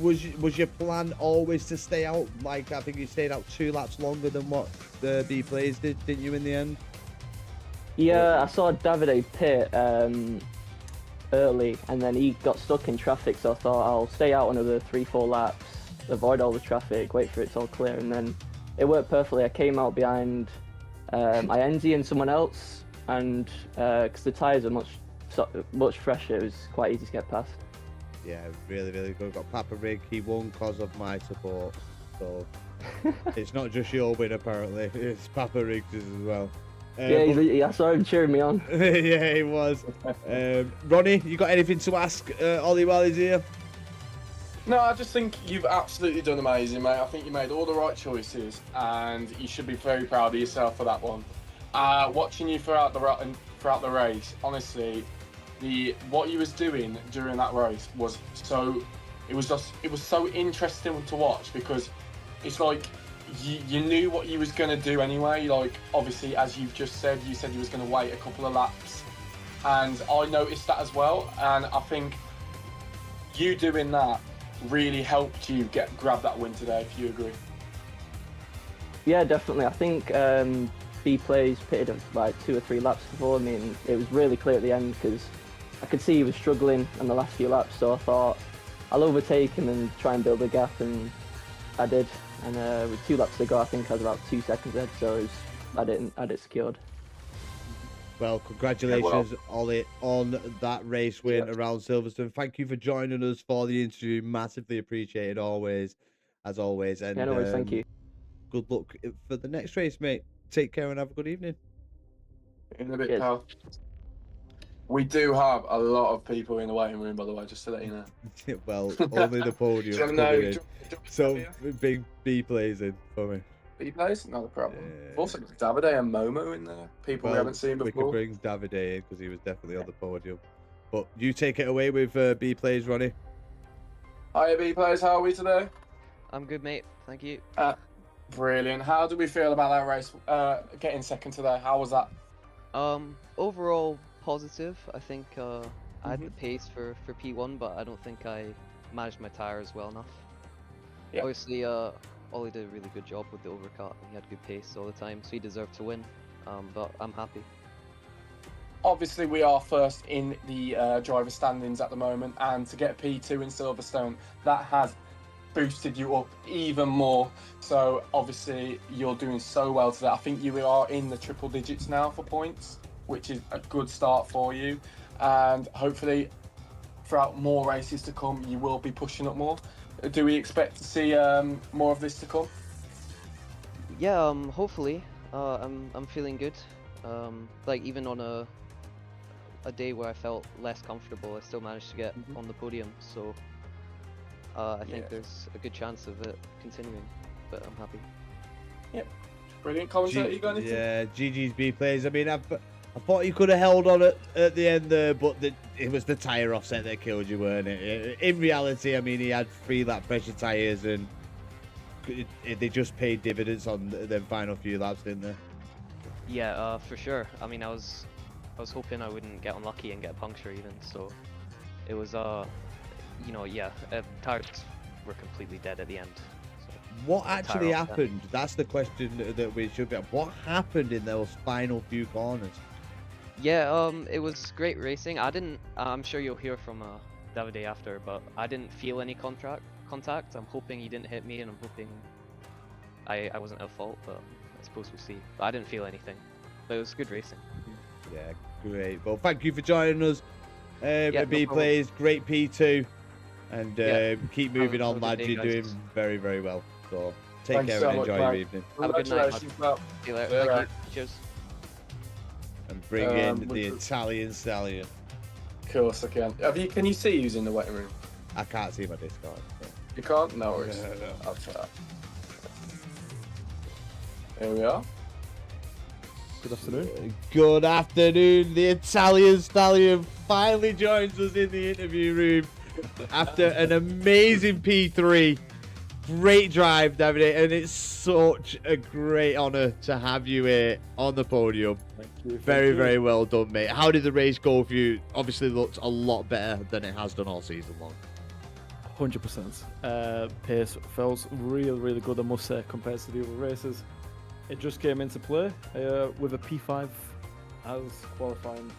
Was your plan always to stay out? Like, I think you stayed out 2 laps longer than what the B-Plays did, didn't you, in the end? Yeah, I saw Davide pit early, and then he got stuck in traffic, so I thought I'll stay out another 3-4 laps, avoid all the traffic, wait for it to all clear, and then it worked perfectly. I came out behind Ienzi and someone else, and because the tyres are much much fresher. It was quite easy to get past. Yeah, really, really good. Got Papa Rig. He won because of my support. So it's not just your win, apparently. It's Papa Rig's as well. I saw him cheering me on. Yeah, he was. Ronnie, you got anything to ask Ollie while he's here? No, I just think you've absolutely done amazing, mate. I think you made all the right choices, and you should be very proud of yourself for that one. Watching you throughout the race, honestly, what you was doing during that race was so interesting to watch, because it's like you knew what you was gonna do anyway. Like, obviously, as you've just said, you said you was gonna wait a couple of laps, and I noticed that as well. And I think you doing that really helped you grab that win today, if you agree. Yeah, definitely. I think B plays pitted like 2 or 3 laps before me, and it was really clear at the end because I could see he was struggling on the last few laps. So I thought I'll overtake him and try and build a gap, and I did. And with 2 laps to go, I think I was about 2 seconds ahead. So I had it secured. Well, congratulations, Ollie, on that race win around Silverstone. Thank you for joining us for the interview. Massively appreciated, as always. And no worries, thank you. Good luck for the next race, mate. Take care and have a good evening. In a bit, Cheers. pal. We do have a lot of people in the waiting room, by the way, just to let you know. Well, only the podium. So big B plays in for me. B plays, not a problem. We've also got Davide and Momo in there. People we haven't seen before. We could bring Davide in because he was definitely on the podium. But you take it away with B plays, Ronnie. Hiya, B players. How are we today? I'm good, mate. Thank you. Brilliant. How do we feel about that race? Getting second today. How was that? Overall positive. I think I had the pace for P1, but I don't think I managed my tyres well enough. Yeah. Obviously, Ollie did a really good job with the overcut. He had good pace all the time, so he deserved to win. But I'm happy. Obviously, we are first in the driver standings at the moment, and to get P2 in Silverstone, that has boosted you up even more. So obviously, you're doing so well today. I think you are in the triple digits now for points, which is a good start for you. And hopefully, throughout more races to come, you will be pushing up more. Do we expect to see more of this to come? Yeah, hopefully. I'm feeling good. Like, even on a day where I felt less comfortable, I still managed to get on the podium. So I think there's a good chance of it continuing, but I'm happy. Yep. Brilliant. Commentator, you got anything? Yeah, GG's B plays. I mean, I thought you could have held on at the end there, but it was the tyre offset that killed you, weren't it? In reality, I mean, he had 3 lap pressure tyres, and they just paid dividends on the final few laps, didn't they? Yeah, for sure. I mean, I was hoping I wouldn't get unlucky and get a puncture even. So it was tires were completely dead at the end. So what actually happened? That's the question that we should be. What happened in those final few corners? Yeah, it was great racing. I'm sure you'll hear from Davide after, but I didn't feel any contact. I'm hoping he didn't hit me, and I'm hoping I wasn't at fault, but I suppose we'll see. But I didn't feel anything. But it was good racing. Yeah, great. Well, thank you for joining us. B no plays, great P2, and keep moving on, lads. You're doing very, very well. So take Thanks care so and much, enjoy mate. your evening. Have a good night. Congratulations, pal. See you later. Yeah, Thank right. you. Cheers. And bring in the Italian stallion. Of course I can. Can you see who's in the waiting room? I can't see my Discord. So. You can't? No worries. No. I'll try. Here we are. Good afternoon. Good afternoon. The Italian stallion finally joins us in the interview room after an amazing P3. Great drive, David, and it's such a great honour to have you here on the podium. Thank you. Very well done, mate. How did the race go for you? Obviously looked a lot better than it has done all season long. 100%. Pace felt really good, I must say, compared to the other races. It just came into play with a P5 as qualifying.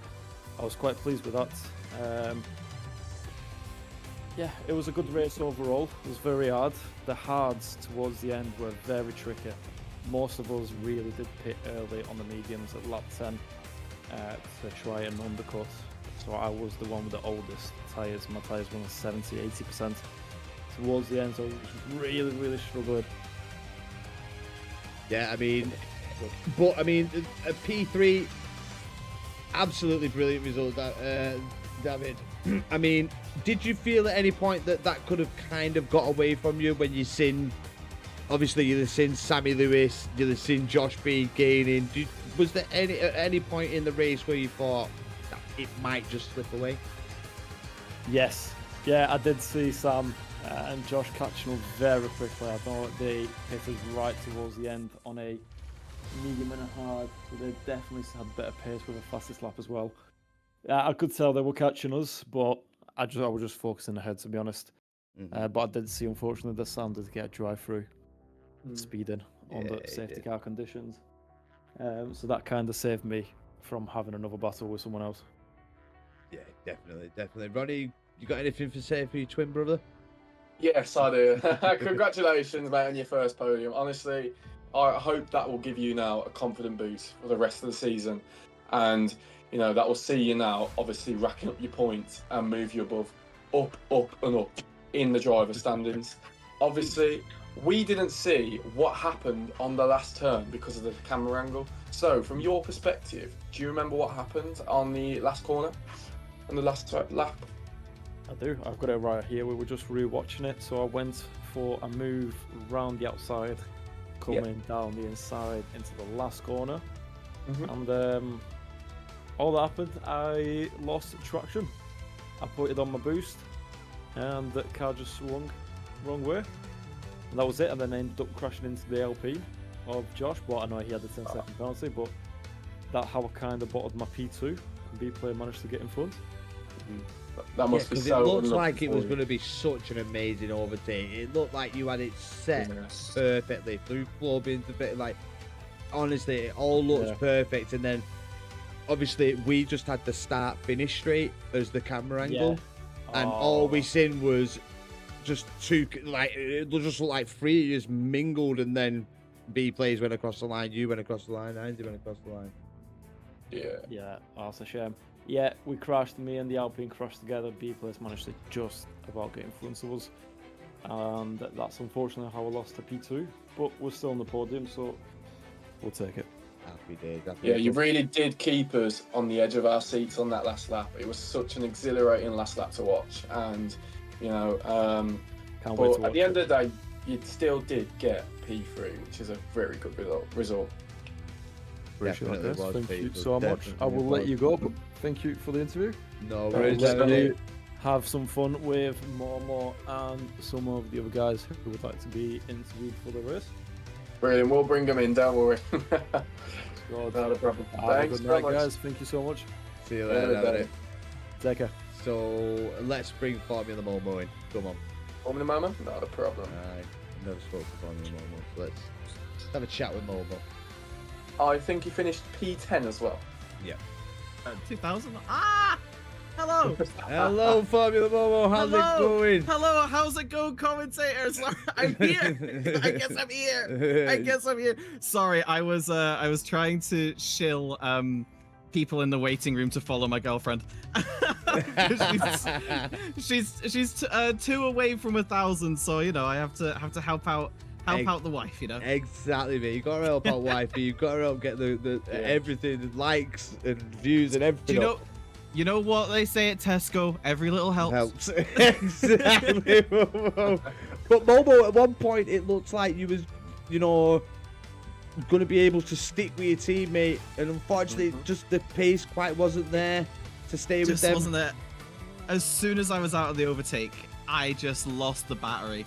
I was quite pleased with that. Yeah, it was a good race overall. It was very hard. The hards towards the end were very tricky. Most of us really did pit early on the mediums at lap 10. to try and undercut. So I was the one with the oldest tyres. My tyres were on 70-80% towards the end, so it was really struggling. Yeah, I mean, but I mean, a P3, absolutely brilliant result, David. I mean, did you feel at any point that that could have kind of got away from you when you seen, obviously you've seen Sammy Lewis, you've seen Josh B gaining? Was there at any point in the race where you thought that it might just slip away? Yes, yeah, I did see Sam and Josh catching up very quickly. I thought they hit us right towards the end on a medium and a hard, so they definitely had a better pace with a fastest lap as well. I could tell they were catching us, but I was just focusing ahead, to be honest. But I did see, unfortunately, that Sam did get a drive-through speeding on the safety car conditions. So that kind of saved me from having another battle with someone else. Yeah, definitely. Ronnie, you got anything to say for your twin brother? Yes, I do. Congratulations, mate, on your first podium. Honestly, I hope that will give you now a confident boost for the rest of the season. And, you know, that will see you now, obviously, racking up your points and move you above, up and up in the driver standings. Obviously, we didn't see what happened on the last turn because of the camera angle. So, from your perspective, do you remember what happened on the last corner, on the last lap? I do. I've got it right here. We were just re-watching it. So I went for a move round the outside, coming down the inside into the last corner. And all that happened, I lost traction. I put it on my boost, and the car just swung wrong way. And that was it. And then I ended up crashing into the LP of Josh. But I know he had the 10-second penalty, but that's how I kind of bottled my P2. And B-Player managed to get in front. That must be so. It looks like it was going to be such an amazing overtake. It looked like you had it set perfectly through floor bins, a bit like, honestly, it all looks perfect. And then, obviously, we just had the start-finish straight as the camera angle, and all we seen was just two, like, it just looked like three of you just mingled, and then B players went across the line, you went across the line, Andy went across the line. Yeah, that's a shame. Yeah, we crashed, me and the Alpine crashed together. B players managed to just about get in front of us, and that's unfortunately how I lost to P2, but we're still on the podium, so we'll take it. Happy days. Yeah, you really did keep us on the edge of our seats on that last lap. It was such an exhilarating last lap to watch, and you know, but at the end of the day, you still did get P3, which is a very good result. Appreciate that. Thank you so much. I will let you go, but thank you for the interview. No worries. Let you have some fun with Momo and some of the other guys who would like to be interviewed for the race. Brilliant. We'll bring them in. Don't worry. Not a problem. Thanks, good night, guys. Thank you so much. See you later. Take care. So let's bring Formula Momo in. Come on. Formula Momo? Not a problem. I've never spoken to Formula Momo, so let's have a chat with Momo. I think he finished P10 as well. Yeah. 2000. Hello. Hello, Formula Momo. How's it going? Hello. How's it going, commentators? I'm here. I guess I'm here. Sorry, I was trying to shill people in the waiting room to follow my girlfriend. she's 2 away from 1,000, so you know I have to help out the wife, you know. Exactly, mate. You gotta help out wifey. You gotta help get the everything, the likes and views and everything. You know what they say at Tesco? Every little helps. Exactly. But Momo, at one point, it looks like you was, you know, going to be able to stick with your teammate, and unfortunately, just the pace quite wasn't there to stay with them. Wasn't there. As soon as I was out of the overtake, I just lost the battery.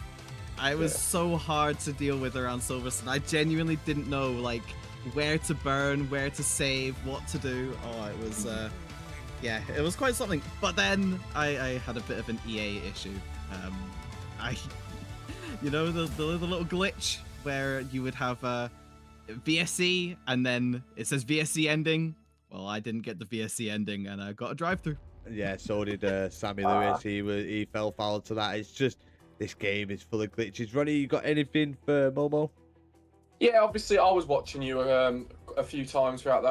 It was so hard to deal with around Silverstone. I genuinely didn't know like where to burn, where to save, what to do. Oh, it was it was quite something. But then I had a bit of an EA issue. The little glitch where you would have VSC and then it says VSC ending. Well, I didn't get the VSC ending and I got a drive-through. Yeah, so did Sammy Lewis. He fell foul to that. It's just, this game is full of glitches. Ronnie, you got anything for Momo? Yeah, obviously I was watching you a few times throughout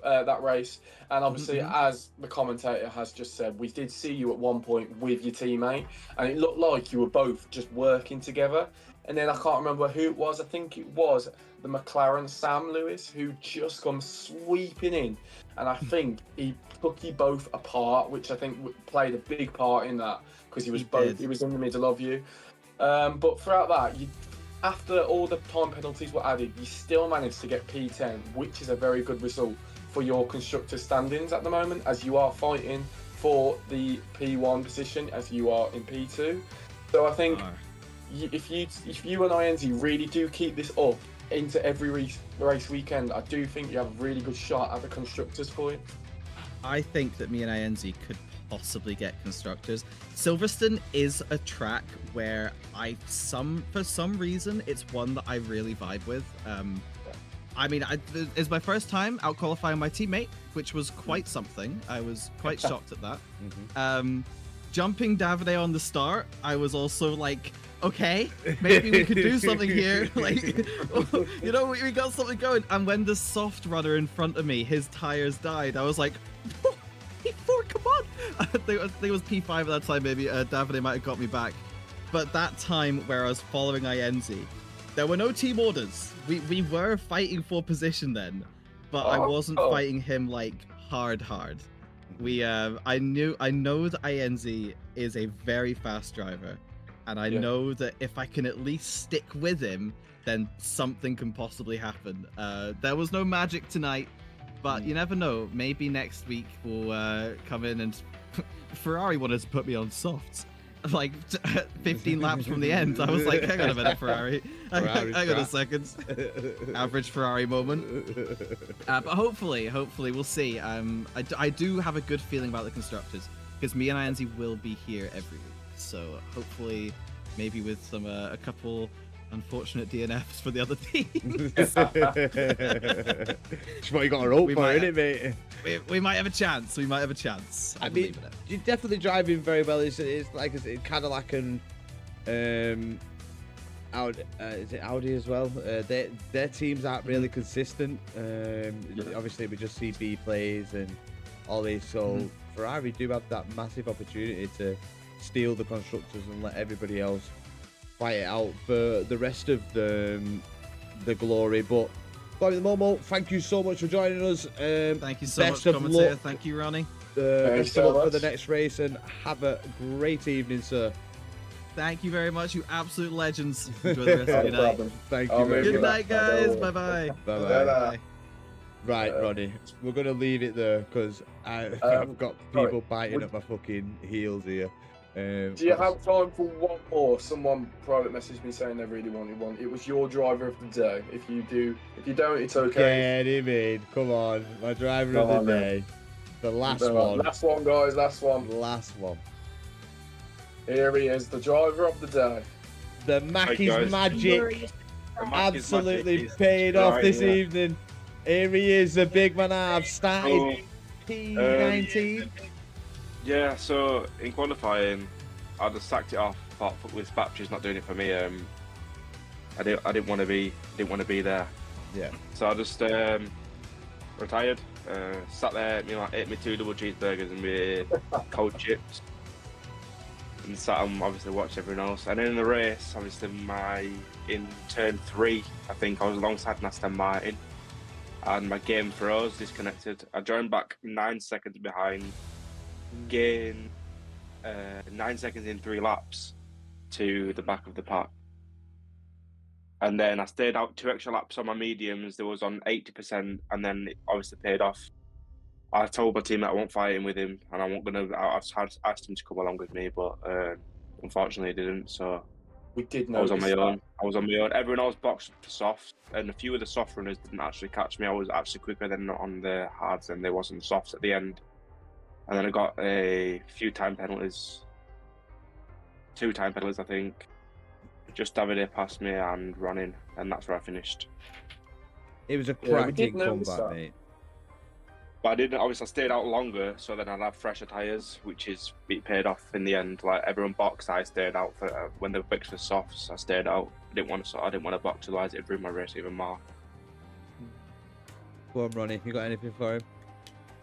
that race, and obviously, as the commentator has just said, we did see you at one point with your teammate, and it looked like you were both just working together. And then I can't remember who it was. I think it was the McLaren Sam Lewis who just come sweeping in, and I think he took you both apart, which I think played a big part in that because he was in the middle of you. But throughout that, after all the time penalties were added, you still managed to get P10, which is a very good result for your constructor standings at the moment, as you are fighting for the P1 position as you are in P2. So I think if you and INZ really do keep this up into every race weekend, I do think you have a really good shot at the constructors point. I think that me and INZ could possibly get constructors. Silverstone is a track where for some reason, it's one that I really vibe with. I mean, it's my first time out qualifying my teammate, which was quite something. I was quite shocked at that. Jumping Davide on the start, I was also like, okay, maybe we could do something here. Like, you know, we got something going. And when the soft runner in front of me, his tires died, I was like, P4, come on! I think it was P5 at that time, maybe. Davide might have got me back. But that time where I was following INZ, there were no team orders. We were fighting for position then, but I wasn't fighting him like hard. I know that INZ is a very fast driver, and I know that if I can at least stick with him, then something can possibly happen. There was no magic tonight, but you never know. Maybe next week we'll come in and Ferrari wanted to put me on softs. Like 15 laps from the end, I was like, hang on a minute, Ferrari. Hang on a second. Average Ferrari moment. But hopefully we'll see. I do have a good feeling about the constructors because me and INZ will be here every week. So hopefully, maybe with a couple unfortunate DNFs for the other teams. It's what you got to roll for, isn't it, mate? We might have a chance. I mean, you're definitely driving very well. It's like Cadillac and Audi, is it Audi as well? Their teams aren't really consistent. Obviously, we just see B plays and all this. So Ferrari do have that massive opportunity to steal the constructors and let everybody else fight it out for the rest of the glory. But Momo, thank you so much for joining us. Thank you so much, commentator. Thank you, Ronnie. Best of luck for the next race and have a great evening, sir. Thank you very much, you absolute legends. Enjoy the rest of your night. Thank you very much. Good night, guys. Bye-bye. Bye-bye. Right, Ronnie, we're going to leave it there because I've got people biting at my fucking heels here. Do you have time for one more? Someone private messaged me saying they really wanted one. It was your driver of the day. If you don't, it's okay. Get him in. Come on, my driver of the day. The last one. Last one, guys. Last one. Last one. Here he is, the driver of the day. The Mackey's magic absolutely paid off this evening. Here he is, the big man. I've started P19. Yeah, so in qualifying, I just sacked it off. Thought with batteries not doing it for me. I didn't want to be there. Yeah. So I just retired. Sat there, ate me 2 double cheeseburgers and me cold chips, and sat and obviously watched everyone else. And then in the race, obviously in turn 3, I think I was alongside Aston Martin, and my game froze, disconnected. I joined back 9 seconds behind. Gain 9 seconds in 3 laps to the back of the pack, and then I stayed out 2 extra laps on my mediums. There was on 80%, and then it obviously paid off. I told my team that I won't fight him with him, and I've asked him to come along with me, but unfortunately he didn't. So we did know I was on my own. Everyone else boxed for soft, and a few of the soft runners didn't actually catch me. I was actually quicker than on the hards, and there wasn't softs at the end. And then I got a few time penalties. 2 time penalties, I think. Just Davide passed me and running, and that's where I finished. It was a cracking comeback, mate. But I stayed out longer, so then I'd have fresher tyres, which it paid off in the end. Like everyone boxed, I stayed out for when they were boxed for softs. I stayed out. I didn't want to box, otherwise it'd ruin my race even more. Go on, Ronnie. You got anything for him?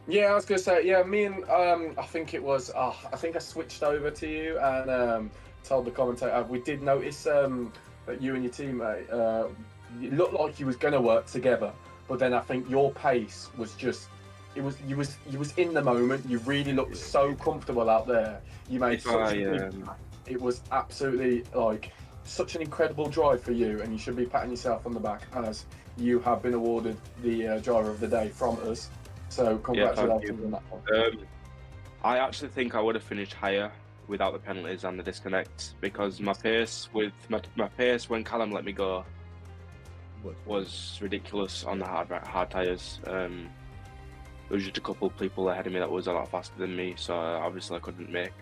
Yeah, I was gonna say, yeah, me and I think it was, I think I switched over to you and told the commentator we did notice that you and your teammate, it looked like you was gonna work together, but then I think your pace was just, you was in the moment. You really looked so comfortable out there. You made such a big impact. It was absolutely like such an incredible drive for you, and you should be patting yourself on the back as you have been awarded the driver of the day from us. So congratulations on that one. I actually think I would have finished higher without the penalties and the disconnects, because my pace my pace when Callum let me go was ridiculous on the hard tyres. There was just a couple of people ahead of me that was a lot faster than me, so obviously I couldn't make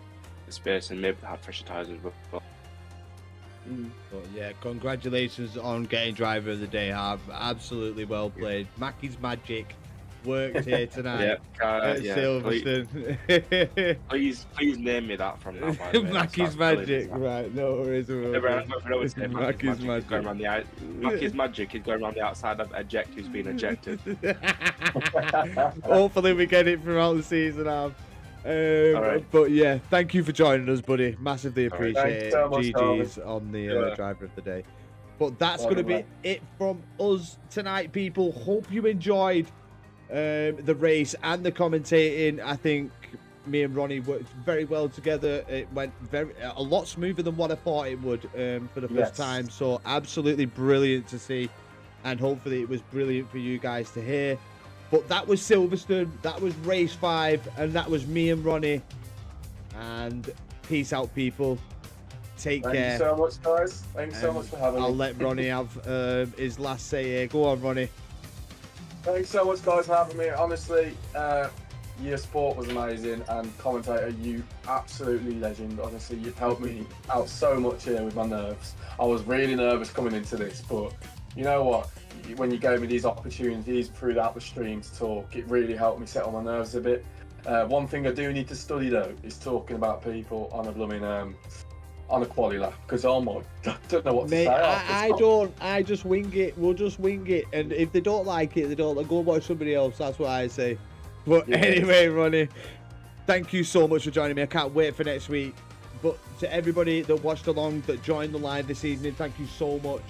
the space, and maybe they had fresher tyres as well. But yeah, congratulations on getting driver of the day, Harv. Absolutely well played. Mackie's magic worked here tonight at Silverstone. Please name me that from now. By the way. Mackie's magic, right? No worries. Mackie's magic. Mackie's magic is going around the outside of eject who's been ejected. Hopefully we get it throughout the season, Harv. But yeah, thank you for joining us, buddy. Massively appreciate it. So much, GG's on the driver of the day. But that's going to be it from us tonight, people. Hope you enjoyed the race and the commentating. I think me and Ronnie worked very well together. It went a lot smoother than what I thought it would for the first time. So absolutely brilliant to see, and hopefully it was brilliant for you guys to hear. But that was Silverstone, that was race 5, and that was me and Ronnie. And peace out, people. Take care. Thank you so much, guys. Thanks so much for having me. I'll let Ronnie have his last say here. Go on, Ronnie. Thanks so much, guys, for having me. Honestly, your sport was amazing, and commentator, you absolutely legend. Honestly, you've helped me out so much here with my nerves. I was really nervous coming into this, but you know what? When you gave me these opportunities throughout the stream to talk, it really helped me settle my nerves a bit. One thing I do need to study though is talking about people on a blooming on a quali lap, because oh my, I don't know what to say. I just wing it. We'll just wing it, and if they don't like it, they don't. Go watch somebody else. That's what I say. But anyway, Ronnie, thank you so much for joining me. I can't wait for next week. But to everybody that watched along, that joined the live this evening, thank you so much.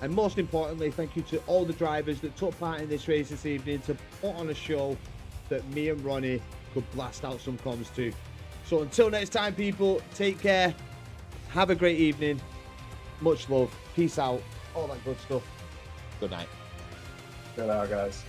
And most importantly, thank you to all the drivers that took part in this race this evening to put on a show that me and Ronnie could blast out some comms to. So until next time, people, take care. Have a great evening. Much love. Peace out. All that good stuff. Good night. Good night, guys.